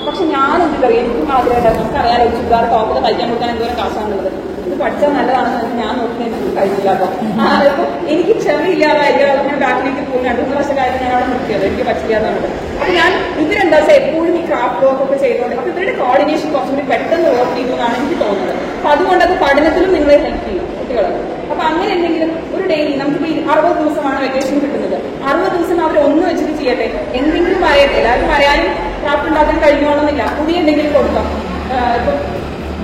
പക്ഷെ ഞാൻ എന്ത് പറയും, എനിക്കും ആഗ്രഹമായിരുന്നു. നമുക്കറിയാലോ ചുരിദാർ ടോപ്പൊക്കെ തയ്ക്കാൻ കൊടുക്കാൻ എന്തോരം കാശാണുള്ളത്. ഇത് പഠിച്ചാൽ നല്ലതാണെന്ന് ഞാൻ നോക്കി എനിക്ക് കഴിഞ്ഞില്ല. അപ്പൊ എനിക്ക് ക്ഷമയില്ലാതായിരിക്കും. അങ്ങനെ ബാക്കിലേക്ക് പോയി 2-3 വർഷക്കാലത്ത് ഞാൻ അവിടെ നിർത്തിയത്. എനിക്ക് പറ്റില്ലാതാണ്. അപ്പൊ ഞാൻ ഇവരെന്താ വെച്ചാൽ എപ്പോഴും ഈ ക്രാഫ്റ്റ് വർക്ക് ഒക്കെ ചെയ്തുകൊണ്ട് അപ്പൊ ഇവരുടെ കോർഡിനേഷൻ കുറച്ചുകൂടി പെട്ടെന്ന് വർക്ക് ചെയ്യുന്നതാണ് എനിക്ക് തോന്നുന്നത്. അപ്പൊ അതുകൊണ്ട് അത് പഠനത്തിലും നിങ്ങളെ ഹെൽപ്പ് ചെയ്യും കുട്ടികൾ. അപ്പൊ അങ്ങനെ എന്തെങ്കിലും ഒരു ഡെയിലി നമുക്കിപ്പോൾ 60 ദിവസമാണ് വെക്കേഷൻ കിട്ടുന്നത്. 60 ദിവസം അവർ ഒന്ന് വെച്ചിട്ട് ചെയ്യട്ടെ, എന്തെങ്കിലും പറയട്ടെ. എല്ലാവർക്കും പറയാനും ക്രാഫ്റ്റ് ഉണ്ടാക്കാൻ കഴിഞ്ഞോളന്നില്ല. പുതിയ എന്തെങ്കിലും കൊടുക്കാം. ഇപ്പം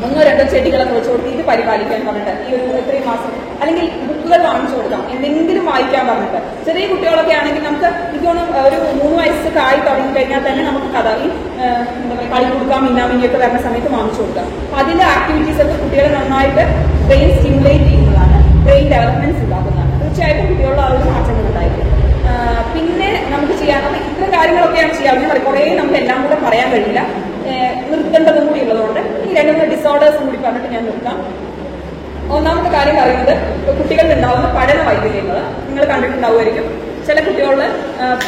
1-2 ചെടികളൊക്കെ വെച്ച് കൊടുത്ത് ഇത് പരിപാലിക്കാൻ പറഞ്ഞിട്ട് ഈ ഒരു 3 മാസം, അല്ലെങ്കിൽ ബുക്കുകൾ വാങ്ങിച്ചു കൊടുക്കാം, എന്തെങ്കിലും വായിക്കാൻ പറഞ്ഞിട്ട്. ചെറിയ കുട്ടികളൊക്കെ ആണെങ്കിൽ നമുക്ക് ഇതൊന്ന് ഒരു 3 വയസ്സൊക്കെ ആയി തുടങ്ങി കഴിഞ്ഞാൽ തന്നെ നമുക്ക് കഥ ഈ എന്താ പറയുക കളി കൊടുക്കാം, മിന്നാമിനിയൊക്കെ വരുന്ന സമയത്ത് വാങ്ങിച്ചു കൊടുക്കാം. അപ്പൊ അതിന്റെ ആക്ടിവിറ്റീസ് ഒക്കെ കുട്ടികളെ നന്നായിട്ട് ബ്രെയിൻ സ്റ്റിമുലേറ്റ് ചെയ്യുന്നതാണ്, ബ്രെയിൻ ഡെവലപ്മെന്റ്സ് ഉണ്ടാക്കുന്നതാണ്. തീർച്ചയായിട്ടും കുട്ടികളുടെ ആ ഒരു മാറ്റങ്ങൾ ഉണ്ടായിരിക്കും. പിന്നെ നമുക്ക് ചെയ്യാൻ ഇത്തരം കാര്യങ്ങളൊക്കെയാണ് ചെയ്യാവുന്നത്. കുറേ നമുക്ക് എല്ലാം കൂടെ പറയാൻ കഴിയില്ല, നിർത്തേണ്ടതും കൂടി ഉള്ളതുകൊണ്ട് ഈ 2-3 ഡിസോർഡേഴ്സും കൂടി പറഞ്ഞിട്ട് ഞാൻ നിർത്താം. ഒന്നാമത്തെ കാര്യം പറയുന്നത് കുട്ടികളിൽ ഉണ്ടാകുന്ന പഠന വൈകല്യങ്ങൾ നിങ്ങൾ കണ്ടിട്ടുണ്ടാവുമായിരിക്കും. ചില കുട്ടികളിൽ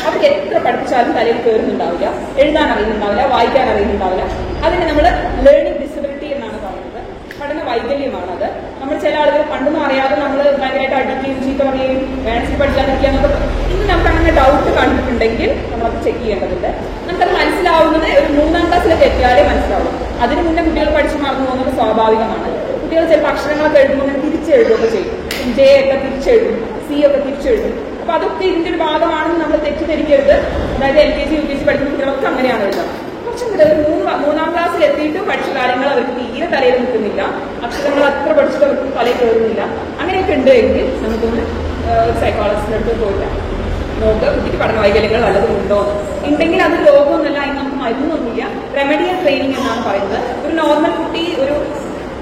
അവർക്ക് എത്ര പഠിപ്പിച്ചാലും തലയിൽ കയറുന്നുണ്ടാവില്ല, എഴുതാൻ അറിയുന്നുണ്ടാവില്ല, വായിക്കാൻ അറിയുന്നുണ്ടാവില്ല. അതിന് നമ്മൾ ലേണിംഗ് ഡിസബിലിറ്റി എന്നാണ് പറയുന്നത്. പഠന വൈകല്യമാണത്. നമ്മൾ ചില ആളുകൾ പണ്ടൊന്നും അറിയാതെ നമ്മൾ ഭയങ്കരമായിട്ട് അടിക്കുകയും ചീത്ത പറയുകയും വേണമെങ്കിൽ പഠിക്കാതിരിക്കാന്നൊക്കെ. ഇന്ന് നമുക്ക് അങ്ങനെ ഡൗട്ട് കണ്ടിട്ടുണ്ടെങ്കിൽ നമ്മളത് ചെക്ക് ചെയ്യേണ്ടതുണ്ട്. നമുക്കത് മനസ്സിലാവുന്നത് ഒരു 3-ാം ക്ലാസ്സിലേക്ക് എത്തിയാലേ മനസ്സിലാവും. അതിന് മുന്നേ കുട്ടികൾ പഠിച്ചു മറന്നു പോകുന്നത് സ്വാഭാവികമാണ്. കുട്ടികൾ ചിലപ്പോൾ അക്ഷരങ്ങളൊക്കെ എഴുതുമ്പോൾ തിരിച്ചെഴുതുകയൊക്കെ ചെയ്യും. ജെ ഒക്കെ തിരിച്ചെഴുതും, സി ഒക്കെ തിരിച്ചെഴുതും. അപ്പൊ അതൊക്കെ ഇതിന്റെ ഒരു ഭാഗമാണെന്ന് നമ്മൾ തെറ്റിദ്ധരിക്കരുത്. അതായത് LKG UKG പഠിക്കുന്ന കുട്ടികളൊക്കെ അങ്ങനെയാണ് എഴുതുന്നത്. കുറച്ചും കൂടെ ഒരു 3-ാം ക്ലാസ്സിൽ എത്തിയിട്ടും പഠിച്ച കാര്യങ്ങൾ അവർക്ക് തീരെ തലയിൽ നിൽക്കുന്നില്ല, അക്ഷരങ്ങൾ അത്ര പഠിച്ചിട്ട് അവർക്ക് തലയിൽ കയറുന്നില്ല. അങ്ങനെയൊക്കെ ഉണ്ട് എങ്കിൽ നമുക്കൊന്ന് സൈക്കോളജിസ്റ്റിന്റെ അടുത്ത് പോയില്ല നോക്ക് കുട്ടിക്ക് പഠന വൈകല്യങ്ങൾ വല്ലതും ഉണ്ടോ ഉണ്ടെങ്കിൽ അത് രോഗമൊന്നുമല്ല. അതിന് നമുക്ക് മരുന്നൊന്നുമില്ല. റെമഡിയൽ ട്രെയിനിങ് എന്നാണ് പറയുന്നത്. ഒരു നോർമൽ കുട്ടി ഒരു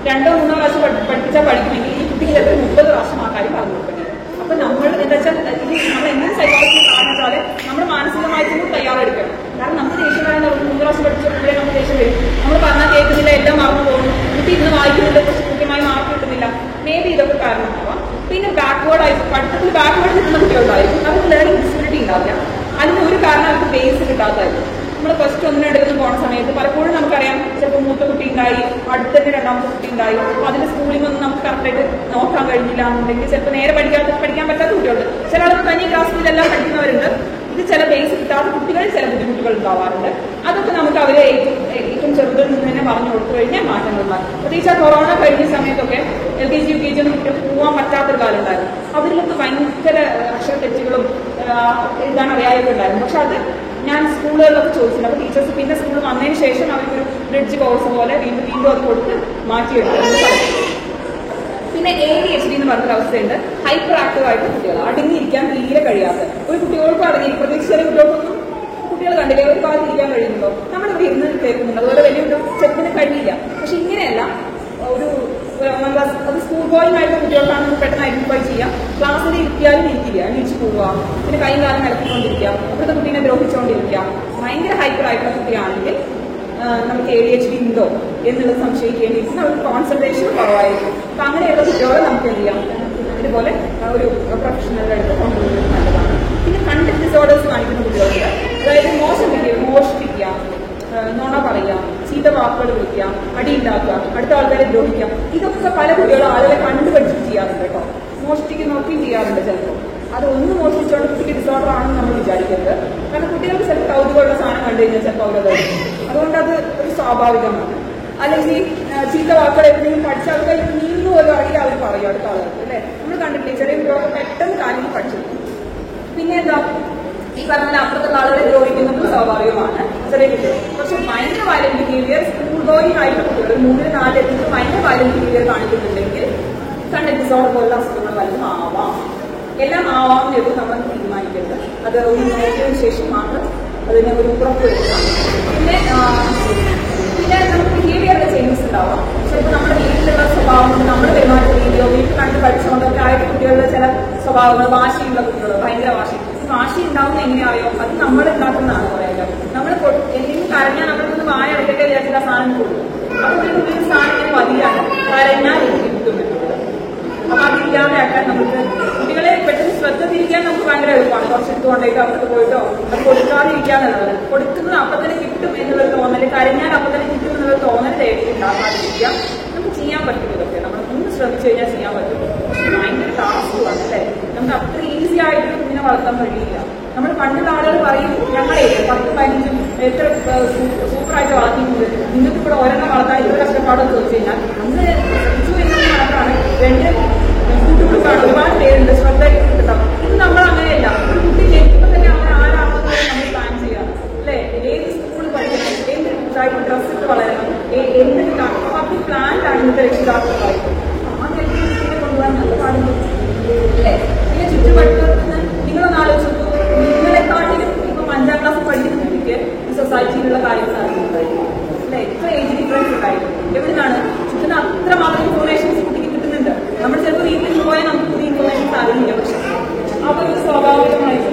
2-3 പ്രാവശ്യം പഠിപ്പിച്ചാൽ പഠിക്കുമെങ്കിൽ ഈ കുട്ടിക്ക് ചിലപ്പോൾ 30 പ്രാവശ്യം ആ കാര്യം പറഞ്ഞു കൊടുക്കേണ്ടി വരും. അപ്പൊ നമ്മൾ എന്താ വെച്ചാൽ നമ്മൾ എങ്ങനെ സൈക്കോളജി കാണുന്ന വെച്ചാൽ നമ്മൾ മാനസികമായിട്ടും തയ്യാറെടുക്കണം. കാരണം നമുക്ക് ദേഷ്യം വരാൻ 3 പ്രാവശ്യം പഠിച്ചപ്പോഴേ നമുക്ക് ദേഷ്യം വരും. നമ്മൾ പറഞ്ഞാൽ കേൾക്കുന്നില്ല, എല്ലാം മറന്നു പോകുന്നു, കുട്ടി ഇന്ന് വായിക്കുന്നുണ്ട് പക്ഷെ കൃത്യമായി മാർക്ക് കിട്ടുന്നില്ല. മേ ബി ഇതൊക്കെ കാരണമാവാം. പിന്നെ ബാക്ക്വേർഡ് ആയി പഠിത്തത്തിൽ ബാക്ക്വേർഡ് നിൽക്കുന്ന കുട്ടികളുണ്ടായിരിക്കും. അവർക്ക് ലേണിംഗ് ഡിസബിലിറ്റി ഉണ്ടാവില്ല. അതിന് ഒരു കാരണം അവർക്ക് ബേസ് കിട്ടാത്തതായിരിക്കും. നമ്മൾ ഫസ്റ്റ് 1 എടുക്കുന്ന പോകുന്ന സമയത്ത് പലപ്പോഴും നമുക്കറിയാം ചിലപ്പോൾ മൂത്ത ഉണ്ടായി, അടുത്തന്നെ രണ്ടാമത്തെ കുട്ടി ഉണ്ടായി. അപ്പൊ അതിന്റെ സ്കൂളിംഗ് ഒന്നും നമുക്ക് കറക്റ്റായിട്ട് നോക്കാൻ കഴിഞ്ഞില്ല എന്നുണ്ടെങ്കിൽ ചിലപ്പോൾ നേരെ പഠിക്കാൻ പറ്റാത്ത കുട്ടികളുണ്ട്. ചില ആളുകൾ തനി ക്ലാസ്സിലെല്ലാം പഠിക്കുന്നവരുണ്ട്. ഇത് ചില ബേസ് കിട്ടാത്ത കുട്ടികളിൽ ചില ബുദ്ധിമുട്ടുകൾ ഉണ്ടാവാറുണ്ട്. അതൊക്കെ നമുക്ക് അവരെ ഏറ്റവും ചെറുതിൽ നിന്ന് തന്നെ പറഞ്ഞു കൊടുത്തു കഴിഞ്ഞാൽ മാറ്റങ്ങൾ ഉണ്ടാകും. പ്രത്യേകിച്ച് ആ കൊറോണ കഴിഞ്ഞ സമയത്തൊക്കെ LKG UKG ഒന്നും കുട്ടികൾക്ക് പോകാൻ പറ്റാത്തൊരു കാലം ഉണ്ടായിരുന്നു. അവരിലൊക്കെ ഭയങ്കര അക്ഷരത്തെറ്റുകളും എഴുതാൻ അറിയാതൊക്കെ ഉണ്ടായിരുന്നു. പക്ഷെ അത് ഞാൻ സ്കൂളുകളിലൊക്കെ ചോദിച്ചിട്ടുണ്ട്. അപ്പോൾ ടീച്ചേഴ്സ് പിന്നെ സ്കൂളിൽ വന്നതിന് ശേഷം അവർക്കൊരു ബ്രിഡ്ജ് കോഴ്സ് പോലെ വീണ്ടും അത് കൊടുത്ത് മാറ്റിയെടുക്കും. പിന്നെ ADHD എന്ന് പറഞ്ഞൊരു അവസ്ഥയുണ്ട്. ഹൈപ്പർ ആക്റ്റീവ് ആയിട്ട് കുട്ടികൾ അടങ്ങിയിരിക്കാൻ തീരെ കഴിയാത്ത ഒരു കുട്ടികൾക്ക് അടങ്ങി, പ്രത്യേകിച്ച് ചെറിയ കുട്ടികൾക്കൊന്നും കുട്ടികൾ കണ്ടില്ലേ ഒരു ഭാഗത്ത് ഇരിക്കാൻ കഴിയുന്നുണ്ടോ? നമ്മുടെ ഇവിടെ ഇരുന്ന് കേൾക്കുന്നുണ്ട്. അതുപോലെ വലിയ ചെറുതിന് കഴിയില്ല. പക്ഷെ ഇങ്ങനെയല്ല, ഒരു 1ാം ക്ലാസ് അത് സ്കൂൾ ഗോയിങ് ആയിട്ടുള്ള കുട്ടികൾക്കാണെങ്കിൽ പെട്ടെന്ന് ഐഡന്റിഫൈ ചെയ്യാം. ക്ലാസ്സിൽ ഇരുത്തിയാലും ഇരിക്കില്ല, അന്വേഷിച്ച് പോവുക, പിന്നെ കൈയും കാലം നടത്തിക്കൊണ്ടിരിക്കുക, അവിടുത്തെ കുട്ടീനെ ദ്രോഹിച്ചുകൊണ്ടിരിക്കുക. ഭയങ്കര ഹൈപ്പർ ആയിട്ടുള്ള കുട്ടിയാണെങ്കിൽ നമുക്ക് ADHD ഉണ്ടോ എന്നുള്ളത് സംശയിക്കേണ്ടിയിരിക്കും. അവർക്ക് കോൺസെൻട്രേഷൻ കുറവായിരിക്കും. അപ്പൊ അങ്ങനെയുള്ള കുട്ടികളെ നമുക്ക് എന്ത് ചെയ്യാം, ഇതുപോലെ ഒരു പ്രൊഫഷണലുടെ അടുത്ത് കൊണ്ടുപോകുന്നത് നല്ലതാണ്. പിന്നെ കണ്ടക്ട് ഡിസോർഡേഴ്സ് കാണിക്കുന്ന കുട്ടികളുണ്ട്. അതായത് മോഷ്ടിക്കുക, നുണ പറയുക, ചീത്ത വാക്കുകൾ വിളിക്കുക, അടിയുണ്ടാക്കുക, അടുത്ത ആൾക്കാരെ ദ്രോഹിക്കുക. ഇതൊക്കെ പല കുട്ടികളും ആളുകളെ കണ്ടുപഠിച്ചിട്ട് ചെയ്യാറുണ്ട് കേട്ടോ. മോഷ്ടിക്കുന്നൊക്കെയും ചെയ്യാറുണ്ട് ചിലപ്പോൾ. അത് ഒന്ന് മോഷ്ടിച്ചോണ്ട് കുട്ടിക്ക് ഡിസോർഡർ ആണെന്ന് നമ്മൾ വിചാരിക്കരുത്. കാരണം കുട്ടികൾക്ക് ചിലപ്പോൾ കൗതുകമുള്ള സാധനം കണ്ടു കഴിഞ്ഞാൽ ചിലപ്പോൾ അവരത് അതുകൊണ്ട് അത് ഒരു സ്വാഭാവികമാണ്. അല്ലെങ്കിൽ ചീത്ത വാക്കുകൾ എപ്പോഴും പഠിച്ച ആൾക്കാർ നീങ്ങു പോലും അറിയില്ല അവർ പറയും അടുത്ത ആളുകൾക്ക് അല്ലെ. നമ്മൾ കണ്ടിട്ടില്ലേ ചെറിയ കുട്ടികളൊക്കെ പെട്ടെന്ന് കാര്യങ്ങൾ പഠിച്ചു. പിന്നെ എന്താ ഈ പറഞ്ഞ അപ്പുറത്തുള്ള ആളുകളെ ദ്രോഹിക്കുന്നതും സ്വാഭാവികമാണ് ചെറിയ കുട്ടികൾ. പക്ഷെ ഭയങ്കര വയലന്റ് ബിഹേവിയർ സ്കൂൾ ഗോയിങ് ആയിട്ടുള്ള കുട്ടികൾ 3-4 എത്തിയിട്ട് ഭയങ്കര വയലന്റ് ബിഹേവിയർ കാണിക്കുന്നുണ്ടെങ്കിൽ കണ്ടക്ട് ഡിസോർഡർ പോലുള്ള അസുഖങ്ങൾ വല്ലതും ആവാം. എല്ലാം ആവാമെന്നത് നമ്മൾ തീരുമാനിക്കരുത്. അത് ഒന്ന് നോക്കിയതിനു ശേഷം മാത്രം അതിനെ ഒരു ഉറപ്പ് വരുത്താം. പിന്നെ നമുക്ക് ബിഹേവിയറിലെ ചേഞ്ചസ് ഉണ്ടാവാം. ചിലപ്പോൾ നമ്മുടെ വീട്ടിലുള്ള സ്വഭാവം കൊണ്ട് നമ്മൾ പെരുമാറ്റ രീതിയോ വീട്ടിൽ കണ്ട് പഠിച്ചുകൊണ്ടൊക്കെ ആയിട്ട് കുട്ടികളുടെ ചില സ്വഭാവങ്ങൾ, വാശിയുള്ള കുട്ടികൾ ഭയങ്കര വാശി ഉണ്ടാവുന്ന എങ്ങനെയായോ അത് നമ്മൾ ഉണ്ടാക്കുന്നതാണ് പറയുക. നമ്മൾ എന്തെങ്കിലും കരഞ്ഞാൽ നമ്മൾക്കൊന്ന് വായ അടയ്ക്കട്ടെ വിചാരിച്ചിട്ട് ആ സാധനം കൊടുക്കും. അപ്പോൾ ഒരു സാധനം ഇങ്ങനെ മതിയാണ് കരഞ്ഞാൽ എനിക്ക് കിട്ടുമെന്നുള്ളത്. അപ്പൊ അതില്ലാതെ ആക്കാൻ നമുക്ക് കുട്ടികളെ പെട്ടെന്ന് ശ്രദ്ധ തിരിക്കാൻ നമുക്ക് ഭയങ്കര എളുപ്പമാണ്. കുറച്ചെടുത്ത് കൊണ്ടേട്ടോ അങ്ങോട്ട് പോയിട്ടോ അത് കൊടുക്കാതിരിക്കാന്നുള്ളത്. കൊടുക്കുന്നത് അപ്പം തന്നെ കിട്ടും എന്നുള്ളൊരു തോന്നൽ, കരഞ്ഞാൽ അപ്പം തന്നെ കിട്ടും എന്നുള്ളൊരു തോന്നൽ തേടി ഉണ്ടാക്കാതിരിക്കുക. നമുക്ക് ചെയ്യാൻ പറ്റും. ഇതൊക്കെ നമ്മൾ ഒന്ന് ശ്രമിച്ചു കഴിഞ്ഞാൽ ചെയ്യാൻ പറ്റും. ഭയങ്കര ടാസ്കുമാണ് അല്ലേ. നമുക്ക് അത്ര ഈസി ആയിട്ട് കുഞ്ഞിനെ വളർത്താൻ കഴിയില്ല. നമ്മൾ പണ്ടുള്ള ആളുകൾ പറയും ഞങ്ങളെ 10-15 എത്ര സൂപ്പറായിട്ട് വളർത്തിയിട്ടുണ്ട്, നിങ്ങൾക്ക് ഇവിടെ ഒരെണ്ണം വളർത്താൻ ഇത്ര കഷ്ടപ്പാടെന്ന് ചോദിച്ചു കഴിഞ്ഞാൽ അന്ന് ശ്രമിച്ചു എന്നത് മാത്രമാണ്. 2 കൂട്ടുകൊടുക്കാണ് ഒരുപാട് പേരുണ്ട്, ശ്രദ്ധ കിട്ടുണ്ടാവും. ഇത് നമ്മൾ അങ്ങനെയല്ല. ഒരു കുട്ടി ജനിക്കുമ്പോൾ തന്നെ അങ്ങനെ ആരാണെന്ന് നമ്മൾ പ്ലാൻ ചെയ്യാം അല്ലെ. ഏത് സ്കൂളിൽ പഠിക്കണം, എന്ത് കുട്ടായിട്ട് ഡ്രസ്സ് ഇട്ട് വളരണം, എന്തിന് കാണും. അപ്പൊ അത് പ്ലാൻഡാണ് ഇന്നത്തെ രക്ഷിതാക്കളായിട്ട്. ആദ്യം കുട്ടിയെ കൊണ്ടുപോകാൻ നല്ല പാടുണ്ട് അല്ലെ. പിന്നെ ചുറ്റുപറ്റുന്ന നിങ്ങളൊന്ന് ആലോചിച്ചു, നിങ്ങളെക്കാട്ടിലും ഇപ്പൊ 5ാം ക്ലാസ് പഠിക്കുന്ന കുട്ടിക്ക് ഈ സൊസൈറ്റിയിലുള്ള കാര്യങ്ങൾ അറിയുന്നുണ്ടായിരിക്കും അല്ലെ. ഇത്ര ഏജ് ഡിഫറൻസ് ഉണ്ടായിരിക്കും. എവിടുന്നാണ് ചുറ്റുന്ന അത്രമാത്രം ഇൻഫോർമേഷൻസ് കുട്ടിക്ക് കിട്ടുന്നുണ്ട്. നമ്മൾ ചിലപ്പോൾ വീട്ടിൽ പോയാൽ നമുക്ക് പുതിയ ഇൻഫോർമേഷൻസ് അറിയില്ല. പക്ഷെ അതൊരു സ്വാഭാവികമായിട്ട്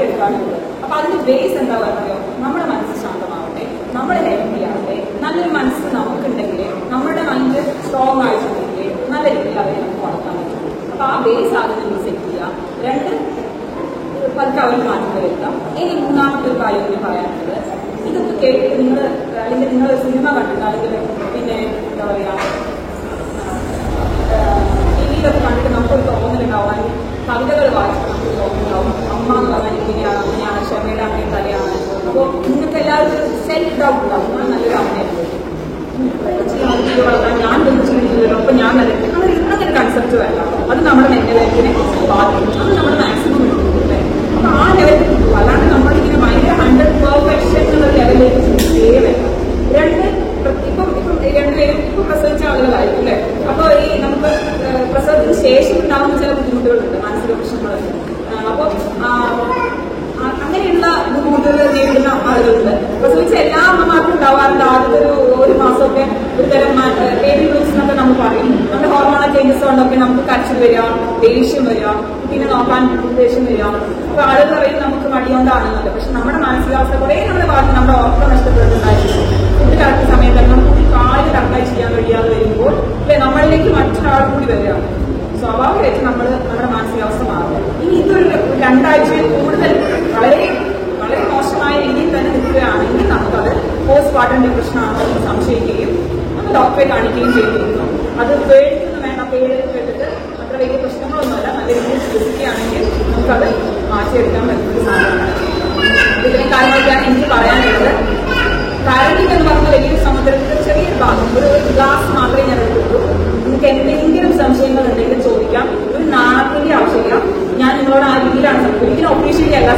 എടുക്കാനുള്ളത്. അപ്പൊ അതിന്റെ ബേസ് എന്താ പറയുക, നമ്മുടെ മനസ്സ് ശാന്തമാവട്ടെ, നമ്മൾ ഹെൽത്തി ആവട്ടെ, നല്ലൊരു മനസ്സ് നമുക്കുണ്ടെങ്കിൽ, നമ്മുടെ മൈൻഡ് സ്ട്രോങ് ആയിട്ടുണ്ടെങ്കിൽ നല്ല രീതിയിൽ അവരെ നമുക്ക് വളർത്താൻ പറ്റും. അപ്പൊ ആ ബേസ് ആദ്യം നമ്മൾ സെറ്റ് ചെയ്യുക. 2 പതുക്കെ അവർ മാറ്റം വരുത്താം. ഇനി 3ാമത്തെ ഒരു കാര്യം കൂടി പറയാനുള്ളത്, ഇതൊക്കെ കേട്ടിട്ട് നിങ്ങൾ അല്ലെങ്കിൽ നിങ്ങൾ സിനിമ കണ്ടിട്ട് അല്ലെങ്കിൽ പിന്നെ എന്താ പറയുക ടിവിയിലൊക്കെ കണ്ടിട്ട് നമുക്കൊരു തോന്നലുണ്ടാവും, കവിതകൾ വായിച്ചിട്ട് നമുക്ക് തോന്നുന്നുണ്ടാവും അമ്മ എന്ന് പറഞ്ഞാൽ ഇങ്ങനെയാണ്, അങ്ങനെയാണ്, ക്ഷമയുടെ അമ്മയും തലയാണ്. അപ്പോൾ നിങ്ങൾക്ക് എല്ലാവർക്കും സെൽഫ് ഡൗട്ട് ഉണ്ടാവും, ഞാൻ നല്ലൊരു അമ്മയായിരുന്നു, വളർത്താൻ ഞാൻ ചിന്തിച്ചില്ലല്ലോ, അപ്പൊ ഞാൻ നല്ല അങ്ങനെ കൺസെപ്റ്റ് വേണ്ട. അത് നമ്മുടെ മെന്റൽ ഹെൽത്തിനെ ബാധിക്കും. അത് നമ്മൾ മാക്സിമം എടുക്കുന്നില്ലേ. അപ്പൊ ആ ലെവലിൽ കിട്ടും. അല്ലാണ്ട് നമ്മളിങ്ങനെ ഭയങ്കര 100 പെർഫെക്ഷൻ എന്നുള്ള ലെവലിലേക്ക് ചിന്തിച്ചേ വേണ്ട. 2 ഇപ്പം 2 പേരും ഇപ്പൊ പ്രസവിച്ച ആളുകളായിരിക്കും അല്ലെ. അപ്പൊ ഈ നമുക്ക് പ്രസവത്തിന് ശേഷം ഉണ്ടാകുന്ന ചില ബുദ്ധിമുട്ടുകളുണ്ട്, മാനസിക പ്രശ്നങ്ങളുണ്ട്. അപ്പൊ അങ്ങനെയുള്ള ബുദ്ധിമുട്ടുകൾ നേരിടുന്ന ആളുകളുണ്ട്. പ്രസവിച്ച എല്ലാ അമ്മമാർക്കും ഉണ്ടാവാറുണ്ട് ആദ്യത്തെ ഒരു മാസമൊക്കെ ഒരു തരം ബേബി ബ്ലൂസ് എന്നൊക്കെ നമ്മൾ പറയും. നമ്മുടെ ഹോർമോണൽ ചേഞ്ചസ് കൊണ്ടൊക്കെ നമുക്ക് കരച്ചിൽ വരിക, ദേഷ്യം വരിക, കുട്ടീനെ നോക്കാൻ ദേഷ്യം വരിക. അപ്പൊ ആളുകൾ പറയും നമുക്ക് മടിയോണ്ടാണെന്നല്ല. പക്ഷെ നമ്മുടെ മാനസികാവസ്ഥ കുറെ നമ്മുടെ ഭാഗത്ത് നമ്മുടെ ഉറക്കം നഷ്ടപ്പെടുന്നുണ്ടായിരുന്നു. ഫുഡ് കറക്റ്റ് സമയത്ത് നമുക്ക് കാല് കറക്റ്റായി ചെയ്യാൻ കഴിയാതെ വരുമ്പോൾ അല്ലെ നമ്മളിലേക്ക് മറ്റൊരാൾ കൂടി വരികയാണ്. സ്വാഭാവികമായിട്ട് നമ്മുടെ മാനസികാവസ്ഥ മാറും. ഇനി ഇതൊരു 2 ആഴ്ചയിൽ കൂടുതൽ വളരെ വളരെ മോശമായ രീതിയിൽ പ്രശ്നമാണോ എന്ന് സംശയിക്കുകയും നമ്മൾ ഡോക്ടറെ കാണിക്കുകയും ചെയ്തിരുന്നു. അത് പേടിക്കുന്ന വേണ്ട, പേര് കേട്ടിട്ട് അത്ര വലിയ പ്രശ്നങ്ങളൊന്നുമല്ല, നല്ല രീതിയിൽ ചികിത്സിക്കുകയാണെങ്കിൽ നമുക്കത് മാറ്റിയെടുക്കാൻ പറ്റുന്ന സാധനമാണ്. ഇത്രയും കാര്യങ്ങളൊക്കെയാണ് എനിക്ക് പറയാനുള്ളത്. പാരന്റിംഗ് എന്ന് പറഞ്ഞ വലിയൊരു സമുദ്രത്തിന്റെ ചെറിയൊരു ഭാഗം, ഒരു ഗ്ലാസ് മാത്രമേ ഞാൻ എടുത്തുള്ളൂ. നിങ്ങൾക്ക് എന്തെങ്കിലും സംശയങ്ങൾ ഉണ്ടെങ്കിൽ ചോദിക്കാം. ഒരു നാണത്തിന്റെ ആവശ്യമില്ല. ഞാൻ നിങ്ങളോട് ആ രീതിയിലാണ് ഒരിക്കലും ഒഫീഷ്യലി അല്ല